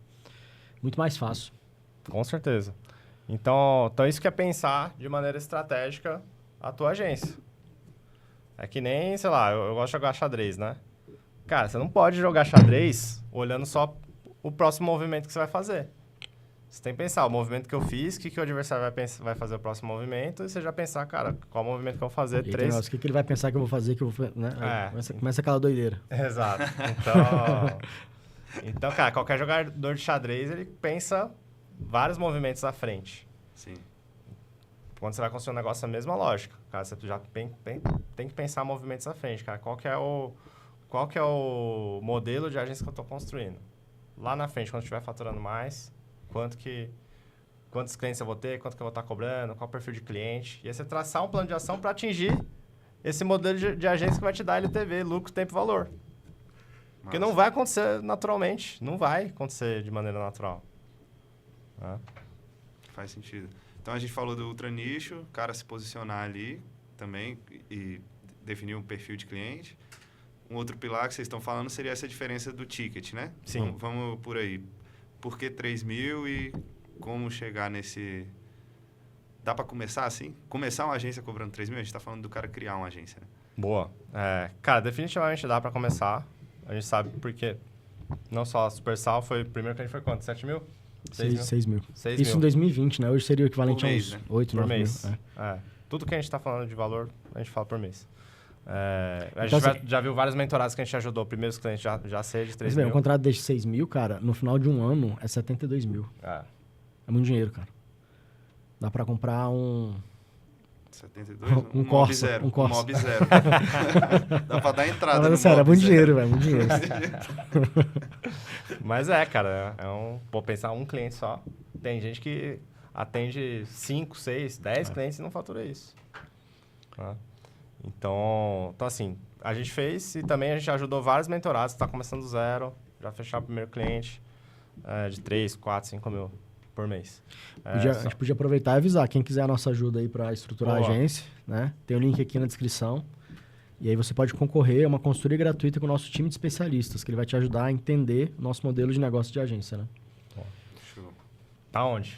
Muito mais fácil. Com certeza. Então isso que é pensar de maneira estratégica a tua agência. É que nem, sei lá, eu gosto de jogar xadrez, né? Cara, você não pode jogar xadrez olhando só o próximo movimento que você vai fazer. Você tem que pensar o movimento que eu fiz, o que o adversário vai fazer o próximo movimento, e você já pensar, cara, qual movimento que eu vou fazer? E 3... o que ele vai pensar que eu vou fazer, que eu vou... Né? Começa aquela doideira. Exato. Então, cara, qualquer jogador de xadrez, ele pensa vários movimentos à frente. Sim. Quando você vai construir um negócio, é a mesma lógica. Cara, você já tem que pensar movimentos à frente, cara. Qual que é o modelo de agência que eu estou construindo? Lá na frente, quando estiver faturando mais, quantos clientes eu vou ter, quanto que eu vou estar cobrando, qual o perfil de cliente. E aí você traçar um plano de ação para atingir esse modelo de agência que vai te dar LTV, lucro, tempo e valor. Porque não vai acontecer naturalmente. Não vai acontecer de maneira natural. Faz sentido. Então, a gente falou do ultra nicho, o cara se posicionar ali também e definir um perfil de cliente. Um outro pilar que vocês estão falando seria essa diferença do ticket, né? Sim. Vamos por aí. Por que 3 mil e como chegar nesse... Dá para começar assim? Começar uma agência cobrando 3 mil? A gente está falando do cara criar uma agência, né? Boa. Cara, definitivamente dá para começar. A gente sabe porque não só a Supersal foi... Primeiro que a gente foi quanto? 7 mil? 6 mil. 6 Isso mil. em 2020, né? Hoje seria o equivalente a uns 8, 9 mil. Tudo que a gente está falando de valor, a gente fala por mês. A Então, gente já viu vários mentorados que a gente ajudou. Primeiros clientes já sei de 3 mil. mil. Um contrato de 6 mil, cara, no final de um ano é 72 mil. É muito dinheiro, cara. Dá pra comprar um... 72? Um Corsa. Um Mob Zero. Dá pra dar entrada no no sério, é Mob muito Zero. dinheiro, velho. Muito dinheiro. Mas cara, vou pensar um cliente só. Tem gente que atende 5, 6, 10 clientes e não fatura isso. Então, assim, a gente fez e também a gente ajudou vários mentorados que estão começando do zero, já fechar o primeiro cliente de 3, 4, 5 mil por mês. A gente podia aproveitar e avisar quem quiser a nossa ajuda aí para estruturar a agência, né? Tem o link aqui na descrição. E aí você pode concorrer a uma consultoria gratuita com o nosso time de especialistas, que ele vai te ajudar a entender o nosso modelo de negócio de agência, né? Show. Tá onde?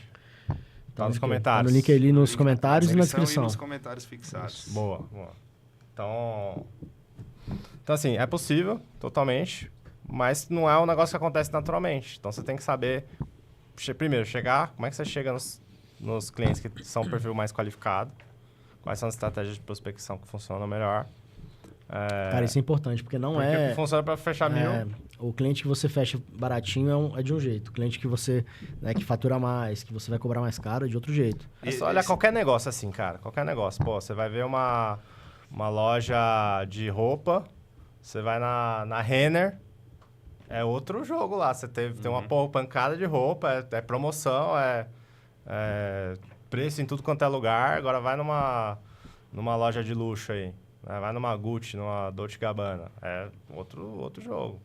Tá nos comentários. Tá no link ali nos comentários e na descrição. E nos comentários fixados. Boa. Então, assim, é possível, totalmente, mas não é um negócio que acontece naturalmente. Então, você tem que saber, primeiro, como é que você chega nos clientes que são um perfil mais qualificado, quais são as estratégias de prospecção que funcionam melhor. Cara, isso é importante, porque não porque funciona para fechar 1.000. O cliente que você fecha baratinho é de um jeito. O cliente que você, que fatura mais, que você vai cobrar mais caro, é de outro jeito. É só olhar qualquer negócio assim, cara. Qualquer negócio. Pô, você vai ver uma loja de roupa, você vai na Renner, é outro jogo lá. Você tem uma pancada de roupa, é promoção, é preço em tudo quanto é lugar. Agora vai numa loja de luxo aí. Vai numa Gucci, numa Dolce & Gabbana. É outro jogo.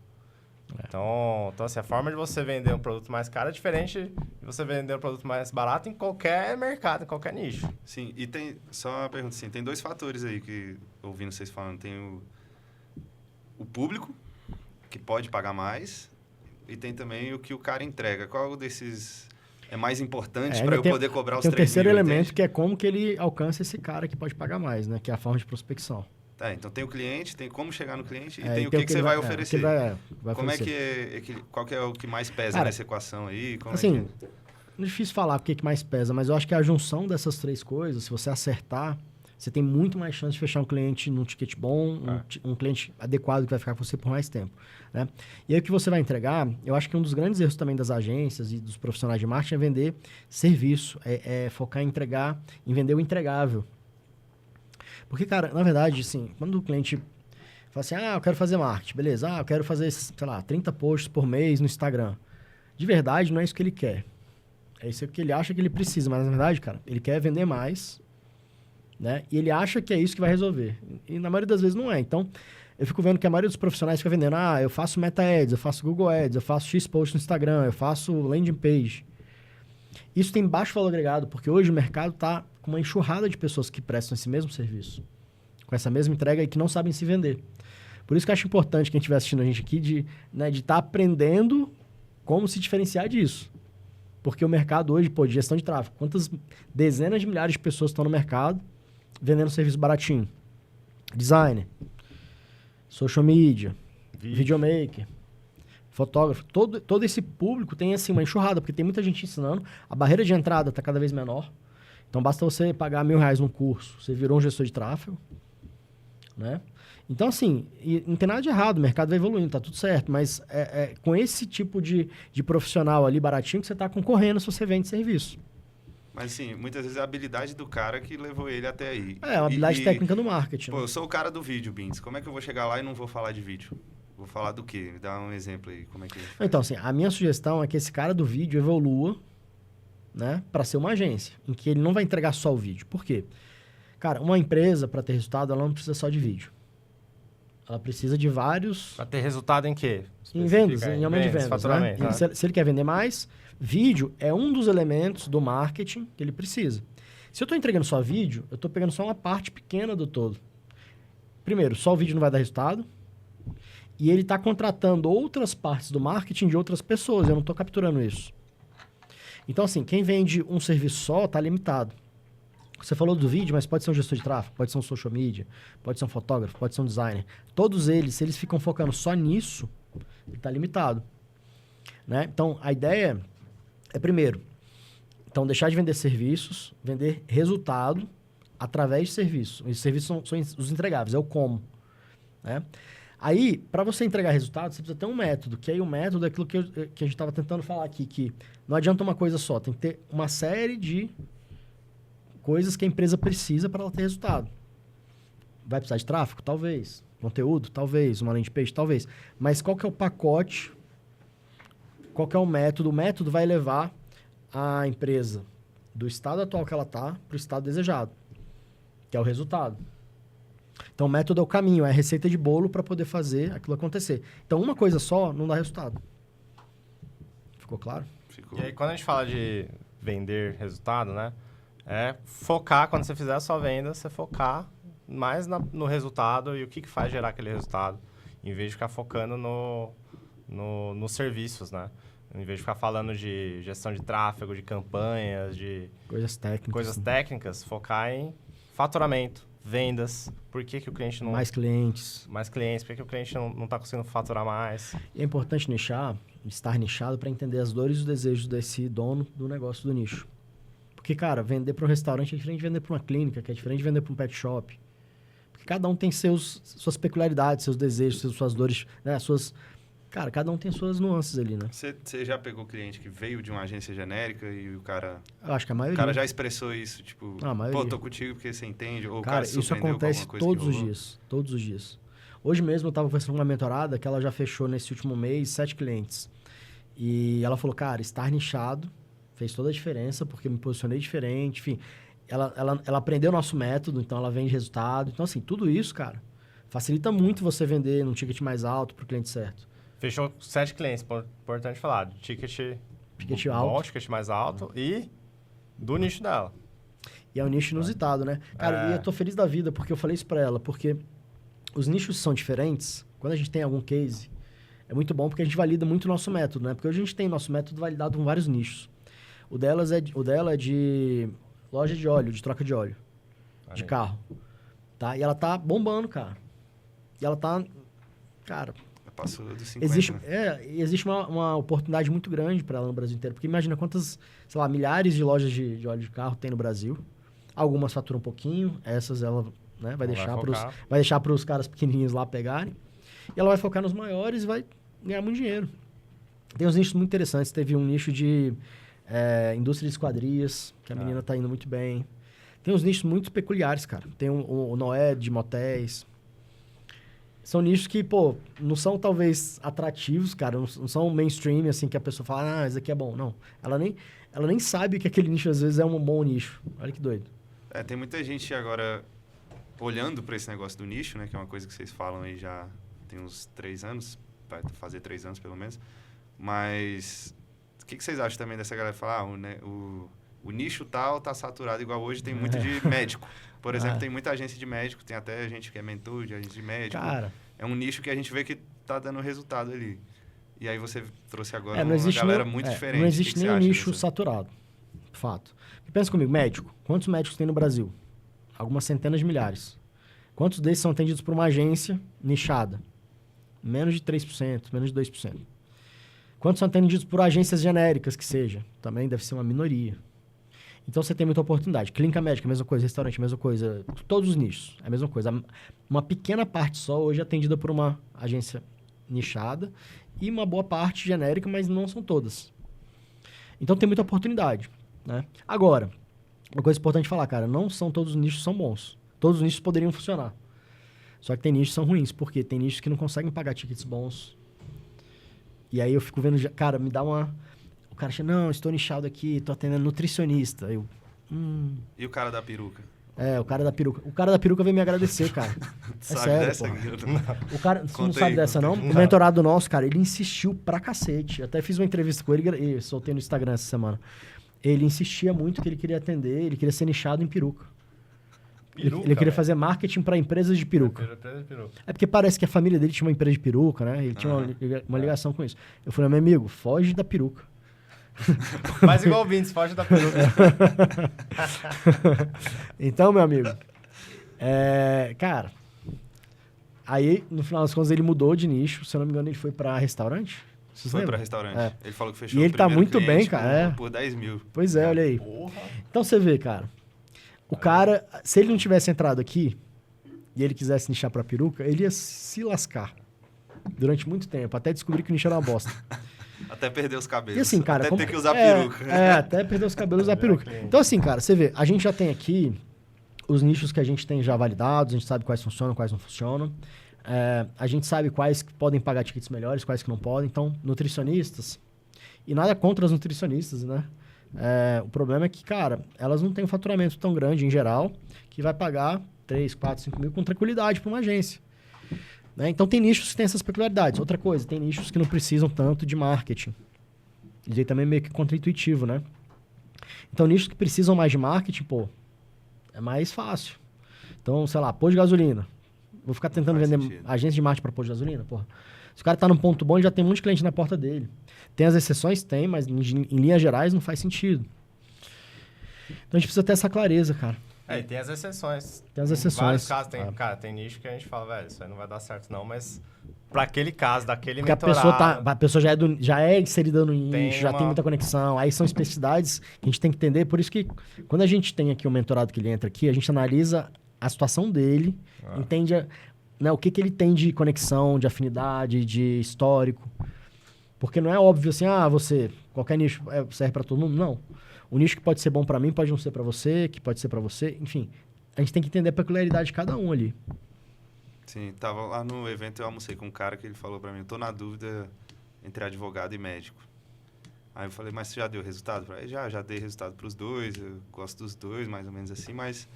Então, assim, a forma de você vender um produto mais caro é diferente de você vender um produto mais barato em qualquer mercado, em qualquer nicho. Sim, e tem, só uma pergunta assim, tem 2 fatores aí que, ouvindo vocês falando, tem o público, que pode pagar mais, e tem também o que o cara entrega. Qual desses é mais importante para eu poder cobrar os 3 mil? Tem o terceiro elemento, que é como que ele alcança esse cara que pode pagar mais, né? Que é a forma de prospecção. Então tem o cliente, tem como chegar no cliente e tem o que você vai oferecer. Como oferecer. Qual que é o que mais pesa nessa equação aí? Assim, é difícil falar o que mais pesa, mas eu acho que a junção dessas 3 coisas, se você acertar, você tem muito mais chance de fechar um cliente num ticket bom, um cliente adequado que vai ficar com você por mais tempo, né? E aí o que você vai entregar, eu acho que um dos grandes erros também das agências e dos profissionais de marketing é vender serviço, focar em vender o entregável. Porque, cara, na verdade, assim, quando o cliente fala assim, eu quero fazer marketing, beleza, eu quero fazer, sei lá, 30 posts por mês no Instagram. De verdade, não é isso que ele quer. É isso que ele acha que ele precisa, mas na verdade, cara, ele quer vender mais, né? E ele acha que é isso que vai resolver. E na maioria das vezes não é. Então, eu fico vendo que a maioria dos profissionais fica vendendo, eu faço Meta Ads, eu faço Google Ads, eu faço X-Post no Instagram, eu faço landing page. Isso tem baixo valor agregado, porque hoje o mercado está com uma enxurrada de pessoas que prestam esse mesmo serviço, com essa mesma entrega e que não sabem se vender. Por isso que eu acho importante quem estiver assistindo a gente aqui de estar aprendendo como se diferenciar disso. Porque o mercado hoje, de gestão de tráfego, quantas dezenas de milhares de pessoas estão no mercado vendendo serviço baratinho? Designer, social media, videomaker, fotógrafo, todo esse público tem assim uma enxurrada, porque tem muita gente ensinando, a barreira de entrada está cada vez menor. Então basta você pagar R$1.000 num curso, você virou um gestor de tráfego, né? Então assim, não tem nada de errado, o mercado vai evoluindo, tá tudo certo, mas com esse tipo de profissional ali baratinho que você está concorrendo se você vende serviço. Mas, assim, muitas vezes é a habilidade do cara que levou ele até aí. É uma habilidade técnica do marketing. Pô, né? eu sou o cara do vídeo, Bins. Como é que eu vou chegar lá e não vou falar de vídeo? Vou falar do quê? Me dá um exemplo aí, como é que... Então, assim, a minha sugestão é que esse cara do vídeo evolua, né, para ser uma agência, em que ele não vai entregar só o vídeo. Por quê? Cara, uma empresa, para ter resultado, ela não precisa só de vídeo. Ela precisa de vários... Pra ter resultado em quê? Em vendas, em aumento de vendas, faturamento. né? Se ele quer vender mais, vídeo é um dos elementos do marketing que ele precisa. Se eu estou entregando só vídeo, eu estou pegando só uma parte pequena do todo. Primeiro, só o vídeo não vai dar resultado. E ele está contratando outras partes do marketing de outras pessoas. Eu não estou capturando isso. Então, assim, quem vende um serviço só está limitado. Você falou do vídeo, mas pode ser um gestor de tráfego, pode ser um social media, pode ser um fotógrafo, pode ser um designer. Todos eles, se eles ficam focando só nisso, ele está limitado. Né? Então, a ideia é, primeiro, então, deixar de vender serviços, vender resultado através de serviços. Esses serviços são os entregáveis, é o como. Né? Aí, para você entregar resultado, você precisa ter um método, que aí o método é aquilo que a gente estava tentando falar aqui, que não adianta uma coisa só, tem que ter uma série de coisas que a empresa precisa para ela ter resultado. Vai precisar de tráfego? Talvez. Conteúdo? Talvez. Uma landing page? Talvez. Mas qual que é o pacote? Qual que é o método? O método vai levar a empresa do estado atual que ela está para o estado desejado, que é o resultado. Então, o método é o caminho, é a receita de bolo para poder fazer aquilo acontecer. Então, uma coisa só não dá resultado. Ficou claro? Ficou. E aí, quando a gente fala de vender resultado, né? É focar, quando você fizer a sua venda, você focar mais no resultado e o que faz gerar aquele resultado, em vez de ficar focando nos serviços, né? Em vez de ficar falando de gestão de tráfego, de campanhas, de coisas técnicas, focar em faturamento, vendas, por que o cliente não... Mais clientes. Mais clientes, por que o cliente não está conseguindo faturar mais. E é importante estar nichado para entender as dores e os desejos desse dono do negócio do nicho. Porque, cara, vender para um restaurante é diferente de vender para uma clínica, que é diferente de vender para um pet shop. Porque cada um tem suas peculiaridades, seus desejos, suas dores, né? Cara, cada um tem suas nuances ali, né? Você já pegou cliente que veio de uma agência genérica e o cara... Eu acho que a maioria. O cara já expressou isso, tipo... A maioria. Pô, tô contigo porque você entende. Ou cara, o cara se isso surpreendeu com acontece alguma coisa todos que os rolou. dias. Todos os dias. Hoje mesmo eu estava conversando com uma mentorada que ela já fechou nesse último mês 7 clientes. E ela falou, cara, estar nichado fez toda a diferença, porque eu me posicionei diferente, enfim. Ela aprendeu o nosso método, então ela vende resultado. Então, assim, tudo isso, cara, facilita muito você vender num ticket mais alto para o cliente certo. Fechou 7 clientes, importante falar. Ticket alto. Bom, ticket mais alto e do nicho dela. E é um nicho inusitado, né? Cara, e eu tô feliz da vida porque eu falei isso para ela, porque os nichos são diferentes. Quando a gente tem algum case, é muito bom porque a gente valida muito o nosso método, né? Porque hoje a gente tem nosso método validado com vários nichos. O dela é de loja de óleo, de troca de óleo, de carro. Tá? E ela tá bombando, cara. E ela tá... Cara... Passou dos 50, existe uma oportunidade muito grande para ela no Brasil inteiro. Porque imagina quantas, sei lá, milhares de lojas de óleo de carro tem no Brasil. Algumas faturam um pouquinho. Essas ela, né, vai deixar para os caras pequenininhos lá pegarem. E ela vai focar nos maiores e vai ganhar muito dinheiro. Tem uns nichos muito interessantes. Teve um nicho de indústria de esquadrias, que a menina tá indo muito bem. Tem uns nichos muito peculiares, cara. Tem o Noé de motéis. São nichos que, pô, não são talvez atrativos, cara. Não são mainstream, assim, que a pessoa fala, ah, isso aqui é bom. Não. Ela nem sabe que aquele nicho, às vezes, é um bom nicho. Olha que doido. Tem muita gente agora olhando para esse negócio do nicho, né? Que é uma coisa que vocês falam aí já tem uns 3 anos. Vai fazer 3 anos, pelo menos. Mas o que vocês acham também dessa galera falar, o nicho tal tá saturado, igual hoje tem muito de médico. Por exemplo, tem muita agência de médico, tem até gente que é mentor de agência de médico. Cara... É um nicho que a gente vê que tá dando resultado ali. E aí você trouxe agora uma galera muito diferente. Não existe nenhum nicho dessa? saturado, fato. Pensa comigo, médico. Quantos médicos tem no Brasil? Algumas centenas de milhares. Quantos desses são atendidos por uma agência nichada? Menos de 3%, menos de 2%. Quantos são atendidos por agências genéricas que seja? Também deve ser uma minoria. Então você tem muita oportunidade. Clínica médica, a mesma coisa. Restaurante, a mesma coisa. Todos os nichos, a mesma coisa. Uma pequena parte só hoje é atendida por uma agência nichada e uma boa parte genérica, mas não são todas. Então tem muita oportunidade, né? Agora, uma coisa importante falar, cara, não são todos os nichos são bons. Todos os nichos poderiam funcionar. Só que tem nichos que são ruins, porque tem nichos que não conseguem pagar tickets bons. E aí eu fico vendo, cara, me dá uma... O cara chega, não, estou nichado aqui, estou atendendo nutricionista. Eu, E o cara da peruca? o cara da peruca. O cara da peruca veio me aguedecer, cara. Sabe sério, dessa? porra. O cara, você não Conta sabe aí, dessa, conta não? aí. O mentorado nosso, cara, ele insistiu pra cacete. Eu até fiz uma entrevista com ele e soltei no Instagram essa semana. Ele insistia muito que ele queria atender, ele queria ser nichado em peruca. Ele queria fazer marketing para empresas de peruca. É porque parece que a família dele tinha uma empresa de peruca, né? Ele tinha uma ligação com isso. Eu falei, meu amigo, foge da peruca. Faz igual o Vince, foge da peruca. Então, meu amigo, cara, aí no final das contas ele mudou de nicho. Se eu não me engano, ele foi para restaurante. Vocês Foi lembram? pra restaurante. É. Ele falou que fechou E ele o tá primeiro muito bem, cliente cara. por 10 mil. Pois é, olha aí. Porra. Então você vê, cara, o cara, se ele não tivesse entrado aqui e ele quisesse nichar pra peruca, ele ia se lascar durante muito tempo, até descobrir que o nicho era uma bosta. Até perder os cabelos. E assim, cara... Até ter que usar peruca. Até perder os cabelos da peruca. Então assim, cara, você vê, a gente já tem aqui os nichos que a gente tem já validados, a gente sabe quais funcionam, quais não funcionam. A gente sabe quais que podem pagar tickets melhores, quais que não podem. Então, nutricionistas, e nada contra as nutricionistas, né? O problema é que, cara, elas não têm um faturamento tão grande em geral que vai pagar 3, 4, 5 mil com tranquilidade para uma agência. Né? Então, tem nichos que têm essas peculiaridades. Outra coisa, tem nichos que não precisam tanto de marketing. E aí também é meio que contraintuitivo, né? Então, nichos que precisam mais de marketing, pô, é mais fácil. Então, sei lá, posto de gasolina. Vou ficar tentando vender agência de marketing para posto de gasolina, porra. Se o cara tá num ponto bom, ele já tem um monte de cliente na porta dele. Tem as exceções? Tem, mas em linhas gerais não faz sentido. Então a gente precisa ter essa clareza, cara. E tem as exceções. Tem as exceções. Em vários casos, cara, tem nicho que a gente fala, velho, isso aí não vai dar certo não, mas pra aquele caso, daquele porque mentorado... a pessoa já é inserida no nicho, já tem muita conexão. Aí são especificidades que a gente tem que entender. Por isso que quando a gente tem aqui o mentorado que ele entra aqui, a gente analisa a situação dele, entende o que ele tem de conexão, de afinidade, de histórico. Porque não é óbvio assim, qualquer nicho serve para todo mundo. Não. O nicho que pode ser bom para mim pode não ser para você, que pode ser para você. Enfim, a gente tem que entender a peculiaridade de cada um ali. Sim, tava lá no evento, eu almocei com um cara que ele falou para mim, eu tô na dúvida entre advogado e médico. Aí eu falei, mas você já deu resultado? Eu falei, já dei resultado para os dois, eu gosto dos dois, mais ou menos assim, mas...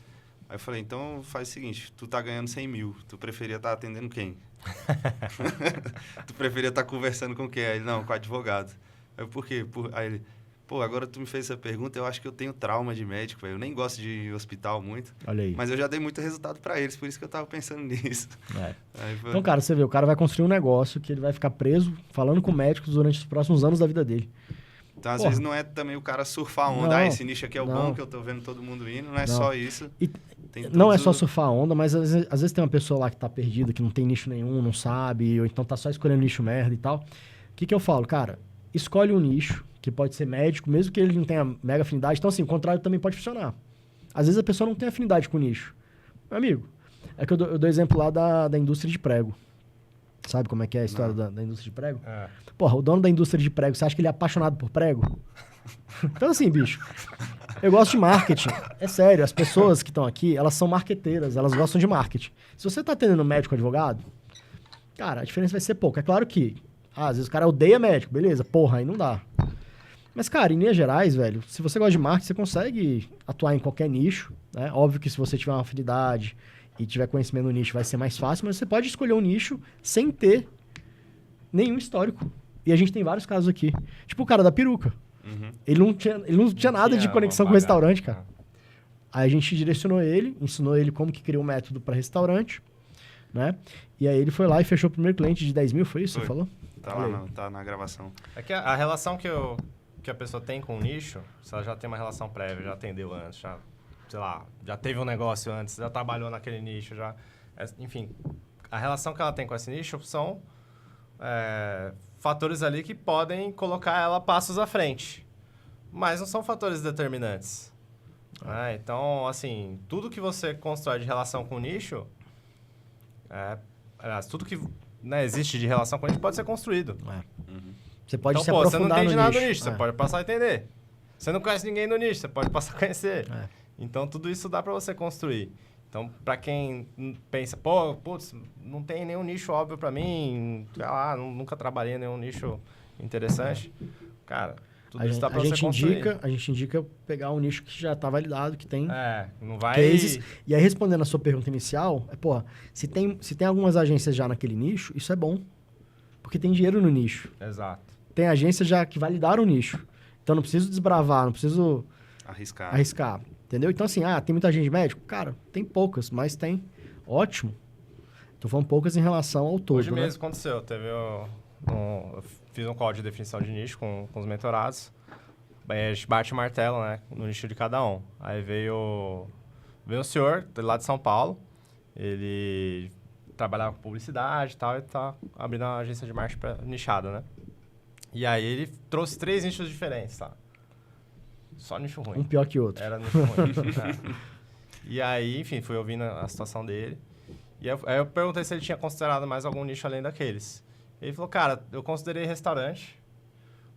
Aí eu falei, então faz o seguinte, tu tá ganhando 100 mil, tu preferia estar atendendo quem? Tu preferia estar conversando com quem? Aí ele, não, com o advogado. Aí eu, por quê? Aí ele, agora tu me fez essa pergunta, eu acho que eu tenho trauma de médico, eu nem gosto de ir em hospital muito. Olha aí. Mas eu já dei muito resultado para eles, por isso que eu tava pensando nisso. Então, cara, você vê, o cara vai construir um negócio que ele vai ficar preso falando com médicos durante os próximos anos da vida dele. Então, às vezes, não é também o cara surfar a onda. Esse nicho aqui é o bom, que eu tô vendo todo mundo indo. Não é só isso. Não é só surfar a onda, mas às vezes tem uma pessoa lá que tá perdida, que não tem nicho nenhum, não sabe, ou então tá só escolhendo nicho merda e tal. O que eu falo? Cara, escolhe um nicho, que pode ser médico, mesmo que ele não tenha mega afinidade. Então, assim, o contrário também pode funcionar. Às vezes a pessoa não tem afinidade com o nicho. Meu amigo, é que eu dou exemplo lá da indústria de prego. Sabe como é que é a história da indústria de prego? Porra, o dono da indústria de prego, você acha que ele é apaixonado por prego? Então assim, bicho, eu gosto de marketing. É sério, as pessoas que estão aqui, elas são marqueteiras, elas gostam de marketing. Se você tá atendendo médico ou advogado, cara, a diferença vai ser pouca. É claro que, às vezes o cara odeia médico, beleza, porra, aí não dá. Mas, cara, em linhas gerais, velho, se você gosta de marketing, você consegue atuar em qualquer nicho, né? Óbvio que se você tiver uma afinidade e tiver conhecimento no nicho, vai ser mais fácil, mas você pode escolher um nicho sem ter nenhum histórico. E a gente tem vários casos aqui. Tipo o cara da peruca. Uhum. Ele não tinha nada de conexão com o restaurante, cara. Aí a gente direcionou ele, ensinou ele como que cria um método para restaurante, né? E aí ele foi lá e fechou o primeiro cliente de 10 mil, foi isso que você falou? Tá lá, tá na gravação. É que a relação que a pessoa tem com o nicho, se ela já tem uma relação prévia, já atendeu antes, já, sei lá, já teve um negócio antes, já trabalhou naquele nicho, enfim, a relação que ela tem com esse nicho são fatores ali que podem colocar ela passos à frente. Mas não são fatores determinantes. Então, assim, tudo que você constrói de relação com o nicho, aliás, tudo que existe de relação com o nicho pode ser construído. Você pode então, se aprofundar você não entende no nada nicho. do nicho, você pode passar a entender. Você não conhece ninguém no nicho, você pode passar a conhecer. Então, tudo isso dá para você construir. Então, para quem pensa, putz, não tem nenhum nicho óbvio para mim, sei lá, nunca trabalhei em nenhum nicho interessante, cara, tudo isso dá para você construir. A gente indica pegar um nicho que já está validado, que tem não vai... cases. E aí, respondendo a sua pergunta inicial, se tem algumas agências já naquele nicho, isso é bom. Porque tem dinheiro no nicho. Exato. Tem agências já que validaram o nicho. Então, não preciso desbravar, não preciso arriscar. Entendeu? Então, assim, tem muita gente médico? Cara, tem poucas, mas tem. Ótimo. Tô falando poucas em relação ao todo, Hoje mesmo aconteceu. Eu fiz um call de definição de nicho com os mentorados. Aí a gente bate o martelo, né? No nicho de cada um. Aí veio um senhor lá de São Paulo. Ele trabalhava com publicidade e tal, e tá abrindo uma agência de marketing nichada, né? E aí ele trouxe 3 nichos diferentes, tá? Só nicho ruim. Um pior que o outro. Era nicho ruim. E aí, enfim, fui ouvindo a situação dele. E aí eu perguntei se ele tinha considerado mais algum nicho além daqueles. Ele falou, cara, eu considerei restaurante,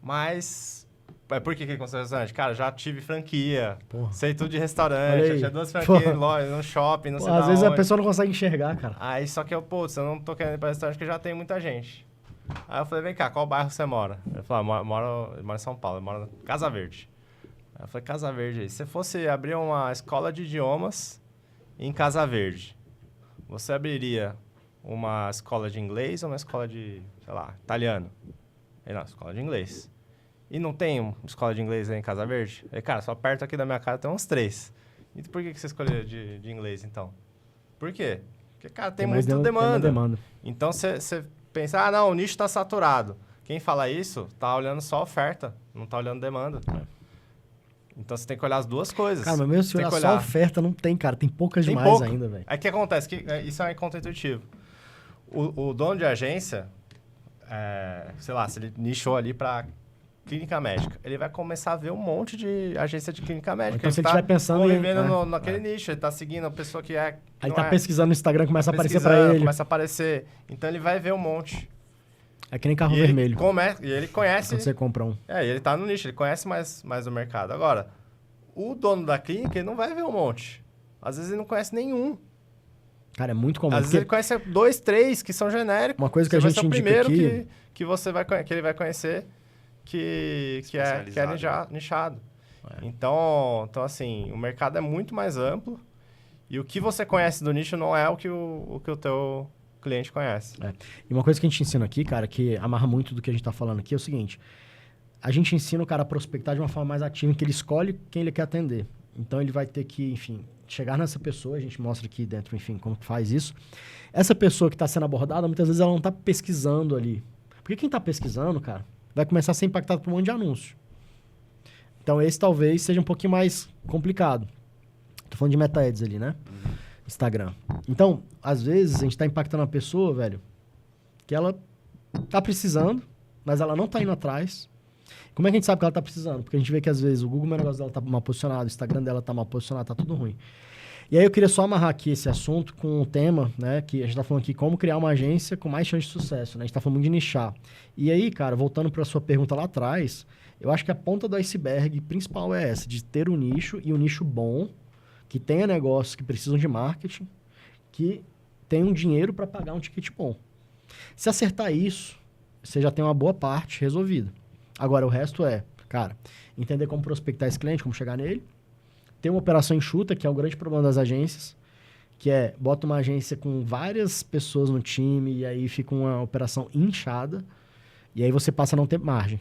mas... Por que ele considerou restaurante? Cara, já tive franquia, sei tudo de restaurante, já tinha 2 franquias em loja, no shopping, não sei da onde. Às vezes a pessoa não consegue enxergar, cara. Aí, só que eu não tô querendo ir pra restaurante porque já tem muita gente. Aí eu falei, vem cá, qual bairro você mora? Ele falou, eu moro em São Paulo, eu moro em Casa Verde. Aí eu falei, Casa Verde aí. Se você fosse abrir uma escola de idiomas em Casa Verde, você abriria uma escola de inglês ou uma escola de, sei lá, italiano? Ele, não, escola de inglês. E não tem uma escola de inglês aí em Casa Verde? Aí, cara, só perto aqui da minha casa tem uns 3. E por que você escolheu de inglês, então? Por quê? Porque, cara, tem muita demanda. Então, você pensa, não, o nicho está saturado. Quem fala isso tá olhando só oferta, não tá olhando demanda. Então, você tem que olhar as duas coisas. Cara, mas mesmo se olhar só oferta, não tem, cara. Tem poucas demais ainda, velho. Aí o que acontece? Isso é contra-intuitivo. O dono de agência, sei lá, se ele nichou ali para clínica médica, ele vai começar a ver um monte de agência de clínica médica. Então, se ele estiver pensando naquele nicho, ele tá seguindo a pessoa que é... Aí tá pesquisando no Instagram, começa a aparecer para ele. Começa a aparecer. Então, ele vai ver um monte. É que nem carro vermelho. E ele conhece... Quando você compra um. Ele tá no nicho, ele conhece mais o mercado. Agora, o dono da clínica, ele não vai ver um monte. Às vezes, ele não conhece nenhum. Cara, é muito comum. Às vezes, ele conhece 2, 3 que são genéricos. Uma coisa que a gente indica primeiro aqui... que ele vai conhecer que é nichado. Então, assim, o mercado é muito mais amplo e o que você conhece do nicho não é o que o teu cliente conhece. E uma coisa que a gente ensina aqui, cara, que amarra muito do que a gente tá falando aqui, é o seguinte: a gente ensina o cara a prospectar de uma forma mais ativa, em que ele escolhe quem ele quer atender. Então, ele vai ter que, enfim, chegar nessa pessoa, a gente mostra aqui dentro, enfim, como que faz isso. Essa pessoa que está sendo abordada, muitas vezes ela não está pesquisando ali. Porque quem está pesquisando, cara, vai começar a ser impactado por um monte de anúncio. Então, esse talvez seja um pouquinho mais complicado. Tô falando de meta-ads ali, né? Instagram. Então, às vezes, a gente tá impactando uma pessoa, velho, que ela tá precisando, mas ela não tá indo atrás. Como é que a gente sabe que ela tá precisando? Porque a gente vê que, às vezes, o Google My Negócio dela tá mal posicionado, o Instagram dela tá mal posicionado, tá tudo ruim. E aí, eu queria só amarrar aqui esse assunto com um tema, né? Que a gente tá falando aqui, como criar uma agência com mais chance de sucesso, né? A gente tá falando muito de nichar. E aí, cara, voltando pra sua pergunta lá atrás, eu acho que a ponta do iceberg principal é essa, de ter um nicho, e um nicho bom, que tenha negócios que precisam de marketing, que tenham dinheiro para pagar um ticket bom. Se acertar isso, você já tem uma boa parte resolvida. Agora, o resto é, cara, entender como prospectar esse cliente, como chegar nele, ter uma operação enxuta, que é o grande problema das agências, que é, bota uma agência com várias pessoas no time, e aí fica uma operação inchada, e aí você passa a não ter margem.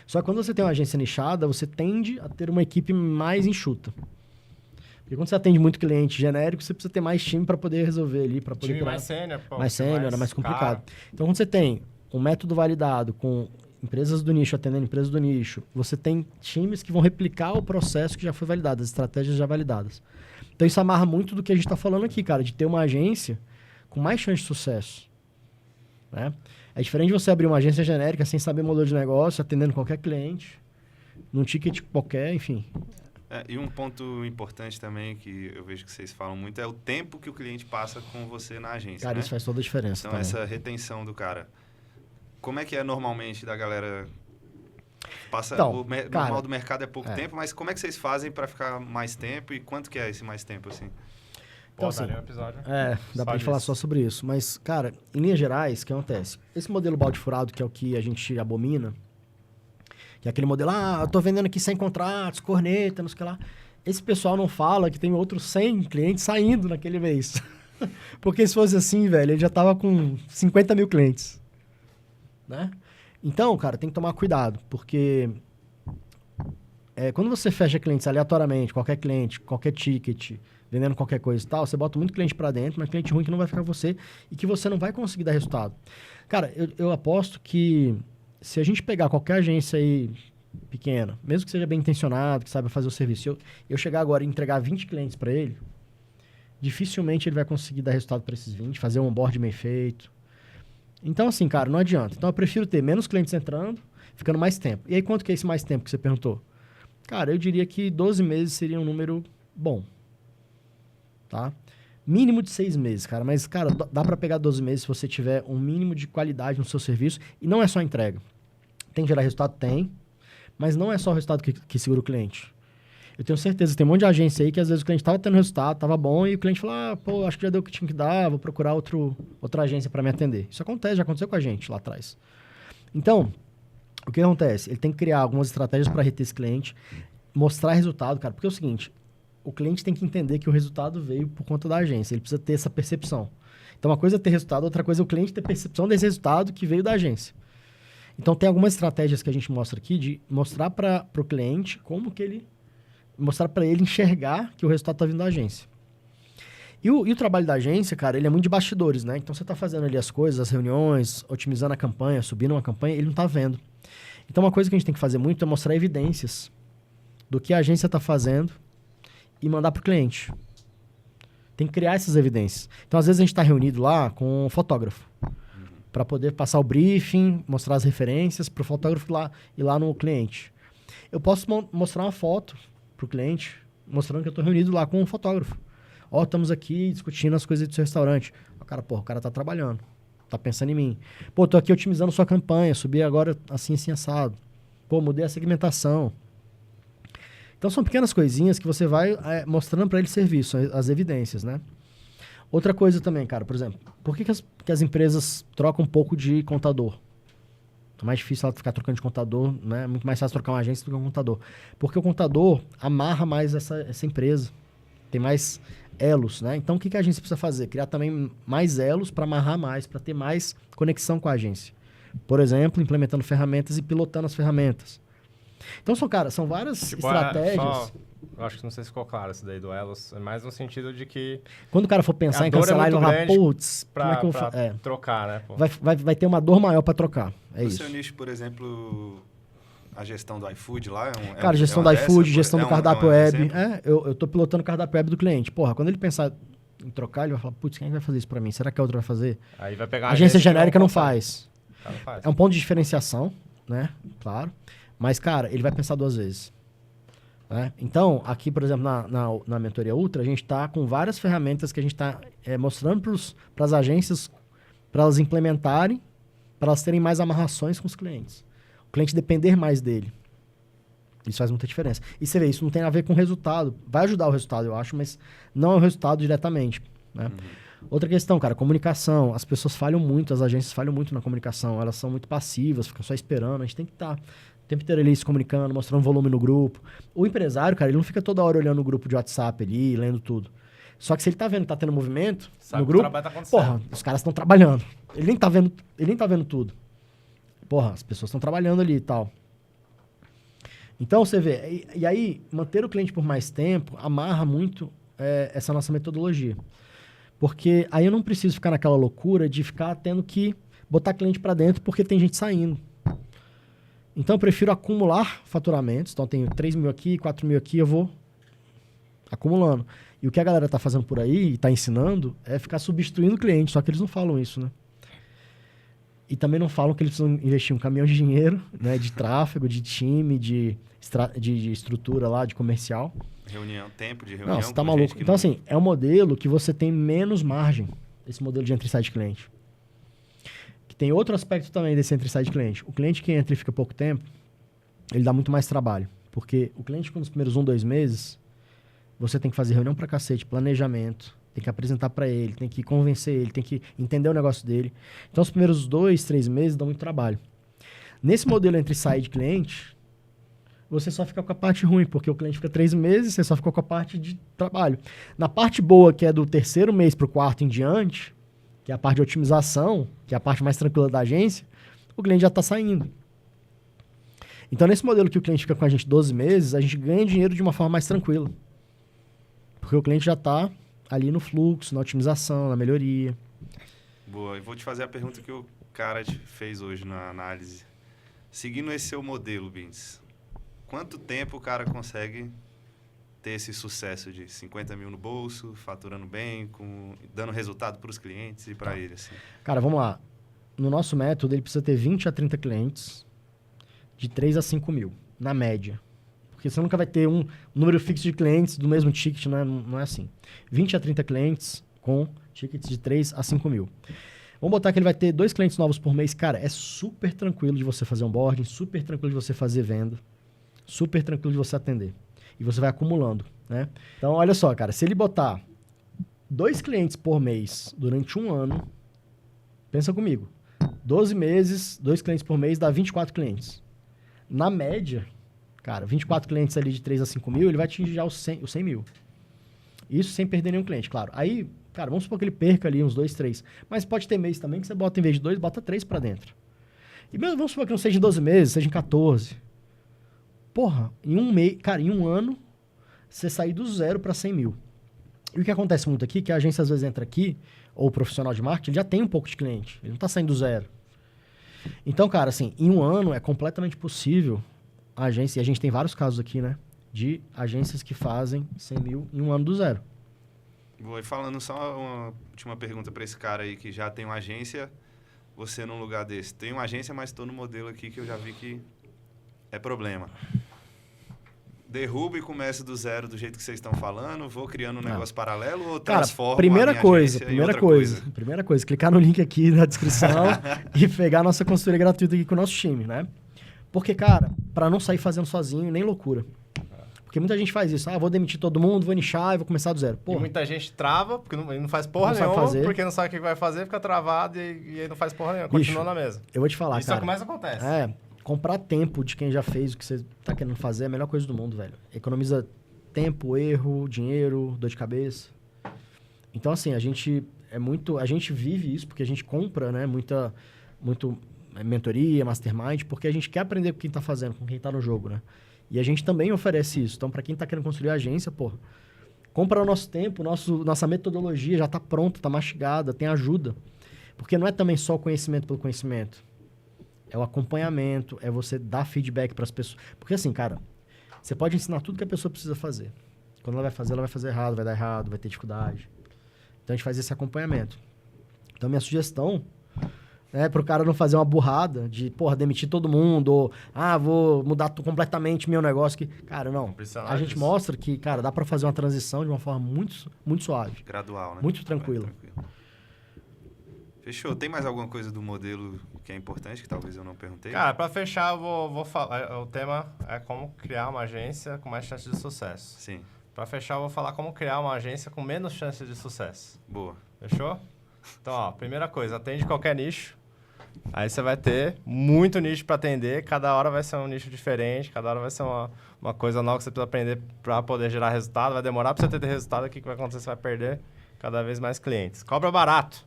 Só que quando você tem uma agência nichada, você tende a ter uma equipe mais enxuta. Porque quando você atende muito cliente genérico, você precisa ter mais time para poder resolver ali. Para poder time mais sênior, pô. Mais sênior, é mais complicado. Então, quando você tem um método validado com empresas do nicho atendendo empresas do nicho, você tem times que vão replicar o processo que já foi validado, as estratégias já validadas. Então, isso amarra muito do que a gente está falando aqui, cara, de ter uma agência com mais chance de sucesso. Né? É diferente de você abrir uma agência genérica sem saber modelo de negócio, atendendo qualquer cliente, num ticket qualquer, enfim. E um ponto importante também, que eu vejo que vocês falam muito, é o tempo que o cliente passa com você na agência, Cara, né? isso faz toda a diferença Então, também. essa retenção do cara. Como é que é normalmente da galera... Então, normal do mercado é pouco tempo, mas como é que vocês fazem para ficar mais tempo e quanto que é esse mais tempo, assim? Pô, assim, daria um episódio. Dá pra gente falar só sobre isso. Mas, cara, em linhas gerais, o que acontece? Esse modelo balde furado, que é o que a gente abomina, que é aquele modelo, eu tô vendendo aqui 100 contratos, corneta, não sei o que lá. Esse pessoal não fala que tem outros 100 clientes saindo naquele mês. Porque se fosse assim, velho, ele já tava com 50 mil clientes. Né? Então, cara, tem que tomar cuidado, porque quando você fecha clientes aleatoriamente, qualquer cliente, qualquer ticket, vendendo qualquer coisa e tal, você bota muito cliente pra dentro, mas cliente ruim que não vai ficar com você e que você não vai conseguir dar resultado. Cara, eu aposto que se a gente pegar qualquer agência aí pequena, mesmo que seja bem intencionado, que saiba fazer o serviço, eu chegar agora e entregar 20 clientes para ele, dificilmente ele vai conseguir dar resultado para esses 20, fazer um onboard bem feito. Então, assim, cara, não adianta. Então, eu prefiro ter menos clientes entrando, ficando mais tempo. E aí, quanto que é esse mais tempo que você perguntou? Cara, eu diria que 12 meses seria um número bom. Tá? Mínimo de 6 meses, cara. Mas, cara, dá para pegar 12 meses se você tiver um mínimo de qualidade no seu serviço. E não é só entrega. Tem que gerar resultado? Tem. Mas não é só o resultado que segura o cliente. Eu tenho certeza que tem um monte de agência aí que às vezes o cliente estava tendo resultado, estava bom, e o cliente fala, pô, acho que já deu o que tinha que dar, vou procurar outra agência para me atender. Isso acontece, já aconteceu com a gente lá atrás. Então, o que acontece? Ele tem que criar algumas estratégias para reter esse cliente, mostrar resultado, cara. Porque é o seguinte, o cliente tem que entender que o resultado veio por conta da agência. Ele precisa ter essa percepção. Então, uma coisa é ter resultado, outra coisa é o cliente ter percepção desse resultado que veio da agência. Então, tem algumas estratégias que a gente mostra aqui de mostrar para o cliente como que ele... Mostrar para ele enxergar que o resultado está vindo da agência. E o trabalho da agência, cara, ele é muito de bastidores, né? Então, você está fazendo ali as coisas, as reuniões, otimizando a campanha, subindo uma campanha, ele não está vendo. Então, uma coisa que a gente tem que fazer muito é mostrar evidências do que a agência está fazendo e mandar para o cliente. Tem que criar essas evidências. Então, às vezes, a gente está reunido lá com um fotógrafo para poder passar o briefing, mostrar as referências para o fotógrafo ir lá no cliente. Eu posso mostrar uma foto para o cliente, mostrando que eu estou reunido lá com um fotógrafo. Estamos aqui discutindo as coisas do seu restaurante. O cara tá trabalhando, tá pensando em mim. Pô, tô aqui otimizando sua campanha, subi agora assim assado. Pô, mudei a segmentação. Então, são pequenas coisinhas que você vai mostrando para ele serviço, as evidências, né? Outra coisa também, cara, por exemplo, por que as empresas trocam um pouco de contador? É mais difícil ela ficar trocando de contador, né? É muito mais fácil trocar uma agência do que um contador. Porque o contador amarra mais essa empresa. Tem mais elos, né? Então, o que a agência precisa fazer? Criar também mais elos para amarrar mais, para ter mais conexão com a agência. Por exemplo, implementando ferramentas e pilotando as ferramentas. Então, são várias estratégias. Eu acho que não sei se ficou claro isso daí do elos. É mais no sentido de que... Quando o cara for pensar em cancelar, ele vai falar, putz, como é que eu faço? Trocar, né? Pô. Vai ter uma dor maior para trocar. É no isso. seu nicho, por exemplo, a gestão do iFood lá cara, gestão do iFood, gestão do cardápio web. Eu tô pilotando o cardápio web do cliente. Porra, quando ele pensar em trocar, ele vai falar, putz, quem vai fazer isso para mim? Será que a outra vai fazer? Aí vai pegar a agência genérica não faz. Não faz. É um ponto de diferenciação, né? Claro. Mas, cara, ele vai pensar 2 vezes. Né? Então, aqui, por exemplo, na Mentoria Ultra, a gente está com várias ferramentas que a gente está mostrando para as agências, para elas implementarem, para elas terem mais amarrações com os clientes. O cliente depender mais dele. Isso faz muita diferença. E você vê, isso não tem a ver com o resultado. Vai ajudar o resultado, eu acho, mas não é o resultado diretamente. Né? Outra questão, cara, comunicação. As pessoas falham muito, as agências falham muito na comunicação. Elas são muito passivas, ficam só esperando. A gente tem que estar... O tempo inteiro ali se comunicando, mostrando volume no grupo. O empresário, cara, ele não fica toda hora olhando o grupo de WhatsApp ali, lendo tudo. Só que se ele tá vendo que tá tendo movimento no grupo, porra, os caras estão trabalhando. Ele nem tá vendo tudo. Porra, as pessoas estão trabalhando ali e tal. Então, você vê, e aí, manter o cliente por mais tempo amarra muito essa nossa metodologia. Porque aí eu não preciso ficar naquela loucura de ficar tendo que botar cliente para dentro porque tem gente saindo. Então, eu prefiro acumular faturamentos. Então, eu tenho 3 mil aqui, 4 mil aqui, eu vou acumulando. E o que a galera tá fazendo por aí e tá ensinando é ficar substituindo o cliente, só que eles não falam isso, né? E também não falam que eles precisam investir um caminhão de dinheiro, né? De tráfego, de time, de estrutura lá, de comercial. Tempo de reunião. Não, você tá maluco. Então, assim, é um modelo que você tem menos margem, esse modelo de entry-side cliente. Que tem outro aspecto também desse entry-side cliente. O cliente que entra e fica pouco tempo, ele dá muito mais trabalho. Porque o cliente, com os primeiros 1, 2 meses, você tem que fazer reunião pra cacete, planejamento, tem que apresentar para ele, tem que convencer ele, tem que entender o negócio dele. Então, os primeiros 2, 3 meses dão muito trabalho. Nesse modelo entry-side cliente, você só fica com a parte ruim, porque o cliente fica 3 meses, você só ficou com a parte de trabalho. Na parte boa, que é do 3º mês para o 4º em diante, que é a parte de otimização, que é a parte mais tranquila da agência, o cliente já está saindo. Então, nesse modelo que o cliente fica com a gente 12 meses, a gente ganha dinheiro de uma forma mais tranquila. Porque o cliente já está ali no fluxo, na otimização, na melhoria. Boa, e vou te fazer a pergunta que o cara te fez hoje na análise. Seguindo esse seu modelo, Bins, quanto tempo o cara consegue ter esse sucesso de 50 mil no bolso, faturando bem, dando resultado para os clientes e para ele? Assim? Cara, vamos lá. No nosso método, ele precisa ter 20 a 30 clientes de 3 a 5 mil, na média. Porque você nunca vai ter um número fixo de clientes do mesmo ticket, não é assim. 20 a 30 clientes com tickets de 3 a 5 mil. Vamos botar que ele vai ter 2 clientes novos por mês. Cara, é super tranquilo de você fazer onboarding, super tranquilo de você fazer venda, super tranquilo de você atender. E você vai acumulando, né? Então, olha só, cara, se ele botar 2 clientes por mês durante 1 ano, pensa comigo, 12 meses, 2 clientes por mês dá 24 clientes. Na média, cara, 24 clientes ali de 3 a 5 mil, ele vai atingir já os 100 mil. Isso sem perder nenhum cliente, claro. Aí, cara, vamos supor que ele perca ali uns 2, 3. Mas pode ter mês também que você bota, em vez de 2, bota 3 pra dentro. E mesmo vamos supor que não seja em 12 meses, seja em 14. Porra, em um mês, cara, em 1 ano, você sair do 0 para 100 mil. E o que acontece muito aqui, que a agência às vezes entra aqui, ou o profissional de marketing, ele já tem um pouco de cliente. Ele não tá saindo do 0. Então, cara, assim, em 1 ano é completamente possível a agência, e a gente tem vários casos aqui, né, de agências que fazem 100 mil em 1 ano do 0. Vou e falando só uma última pergunta para esse cara aí que já tem uma agência, você num lugar desse. Tem uma agência, mas estou no modelo aqui que eu já vi que é problema. Derruba e começa do 0 do jeito que vocês estão falando, vou criando um negócio paralelo ou transformo primeira a minha coisa, agência primeira coisa, clicar no link aqui na descrição e pegar a nossa consultoria gratuita aqui com o nosso time, né? Porque, cara, para não sair fazendo sozinho, nem loucura. Porque muita gente faz isso. Vou demitir todo mundo, vou nichar e vou começar do 0. Porra. E muita gente trava, porque não faz porra nenhuma, porque não sabe o que vai fazer, fica travado e aí não faz porra nenhuma, continua na mesa. Eu vou te falar, isso cara. Isso é o que mais acontece. Comprar tempo de quem já fez o que você tá querendo fazer é a melhor coisa do mundo, velho. Economiza tempo, erro, dinheiro, dor de cabeça. Então, assim, a gente vive isso porque a gente compra, né, muito mentoria, mastermind, porque a gente quer aprender com quem tá fazendo, com quem tá no jogo, né? E a gente também oferece isso. Então, para quem tá querendo construir a agência, porra, compra o nosso tempo, nossa metodologia já tá pronta, tá mastigada, tem ajuda. Porque não é também só o conhecimento pelo conhecimento. É o acompanhamento, é você dar feedback para as pessoas. Porque assim, cara, você pode ensinar tudo que a pessoa precisa fazer. Quando ela vai fazer errado, vai dar errado, vai ter dificuldade. Então, a gente faz esse acompanhamento. Então, minha sugestão é pro cara não fazer uma burrada de, porra, demitir todo mundo, ou, vou mudar completamente meu negócio. Cara, não. A gente mostra que, cara, dá para fazer uma transição de uma forma muito, muito suave. Gradual, né? Muito tranquila. Fechou. Tem mais alguma coisa do modelo que é importante, que talvez eu não perguntei? Cara, para fechar, eu vou falar. O tema é como criar uma agência com mais chance de sucesso. Sim. Para fechar, eu vou falar como criar uma agência com menos chance de sucesso. Boa. Fechou? Então, ó, primeira coisa, atende qualquer nicho. Aí você vai ter muito nicho para atender, cada hora vai ser um nicho diferente, cada hora vai ser uma coisa nova que você precisa aprender para poder gerar resultado. Vai demorar para você ter resultado, o que vai acontecer? Você vai perder cada vez mais clientes. Cobra barato,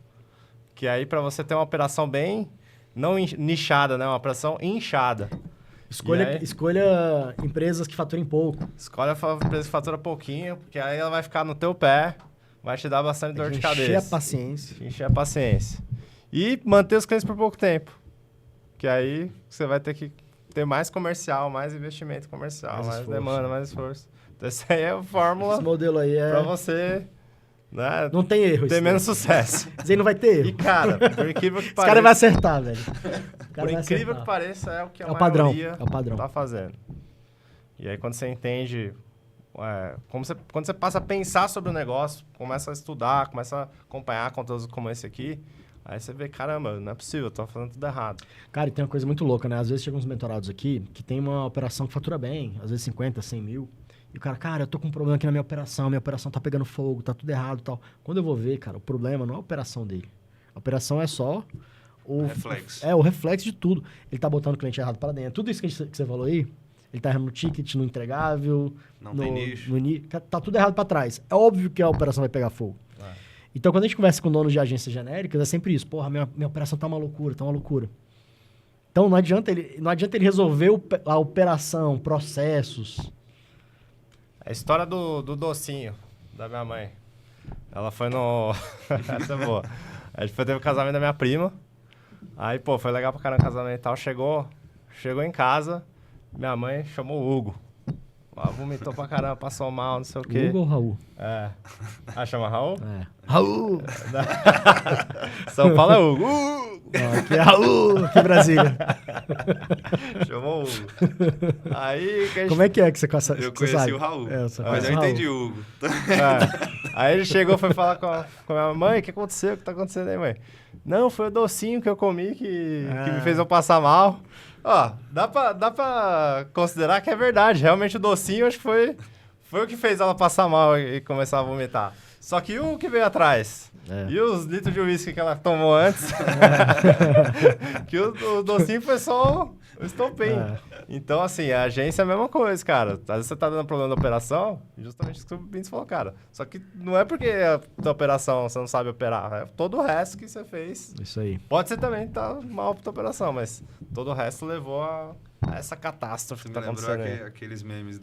que aí para você ter uma operação bem, não nichada, né? Uma operação inchada. Escolha empresas que faturem pouco. Escolha a empresa que fatura pouquinho, porque aí ela vai ficar no teu pé, vai te dar bastante dor de cabeça. Encher a paciência. E manter os clientes por pouco tempo. Que aí você vai ter que ter mais comercial, mais investimento comercial, mais demanda, mais esforço. Então, essa aí é a fórmula. Esse modelo aí para você Né? Não tem erro. Tem menos sucesso. Isso aí não vai ter erro. E, cara, por incrível que Esse cara vai pareça... acertar, velho. Por incrível que pareça, é o que a padrão, maioria é o padrão. tá fazendo. E aí, quando você entende... quando você passa a pensar sobre o negócio, começa a estudar, começa a acompanhar conteúdos como esse aqui, aí você vê, caramba, não é possível, eu tô fazendo tudo errado. Cara, e tem uma coisa muito louca, né? Às vezes chegam uns mentorados aqui que tem uma operação que fatura bem, às vezes 50, 100 mil. E o cara, eu tô com um problema aqui na minha operação tá pegando fogo, tá tudo errado e tal. Quando eu vou ver, cara, o problema não é a operação dele. A operação é só o reflexo. O reflexo de tudo. Ele tá botando o cliente errado para dentro. Tudo isso que você falou aí, ele tá errando no ticket, no entregável, não tem nicho. Tá tudo errado para trás. É óbvio que a operação vai pegar fogo. Então, quando a gente conversa com donos de agências genéricas, é sempre isso. Porra, minha operação tá uma loucura, Então, não adianta ele resolver a operação, processos. A história do docinho da minha mãe. Ela foi no... Essa é boa. A gente teve o casamento da minha prima. Aí, pô, foi legal pra caramba o casamento e tal. Chegou em casa, minha mãe chamou o Hugo. Vomitou pra caramba, passou mal, não sei o quê. Hugo ou Raul? É. Ah, chama Raul? É. Raul! São Paulo é Hugo. Aqui é Raul, aqui é Brasília. Chamou o Hugo. Aí, como é que você conhece? Eu conheci o Raul, mas eu entendi o Hugo. Aí ele chegou, foi falar com a minha mãe, o que aconteceu? O que tá acontecendo aí, mãe? Não, foi o docinho que eu comi que me fez eu passar mal. Ó, dá pra considerar que é verdade. Realmente o docinho, acho que foi o que fez ela passar mal e começar a vomitar. Só que o que veio atrás? E os litros de uísque que ela tomou antes? Que o docinho foi só o estopim. Então, assim, a agência é a mesma coisa, cara. Às vezes você tá dando problema na operação, justamente isso que o Bintos falou, cara. Só que não é porque a tua operação você não sabe operar, é todo o resto que você fez. Isso aí. Pode ser também que tá mal pra tua operação, mas todo o resto levou a essa catástrofe que tá acontecendo aí. Aqueles memes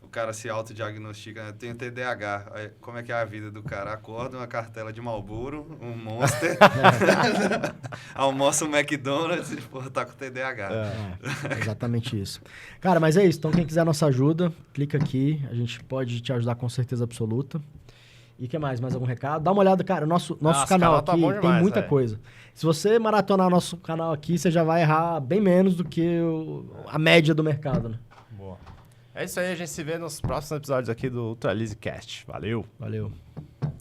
o cara se autodiagnostica, eu tenho TDAH. Aí, como é que é a vida do cara? Acorda, uma cartela de Marlboro, um Monster, almoça um McDonald's e, porra, tá com TDAH. Exatamente isso. Cara, mas é isso. Então, quem quiser a nossa ajuda, clica aqui. A gente pode te ajudar com certeza absoluta. E o que mais? Mais algum recado? Dá uma olhada, cara. Nosso canal aqui tá tem muita coisa. Se você maratonar nosso canal aqui, você já vai errar bem menos do que a média do mercado, né? Boa. É isso aí, a gente se vê nos próximos episódios aqui do Ultralize Cast. Valeu! Valeu!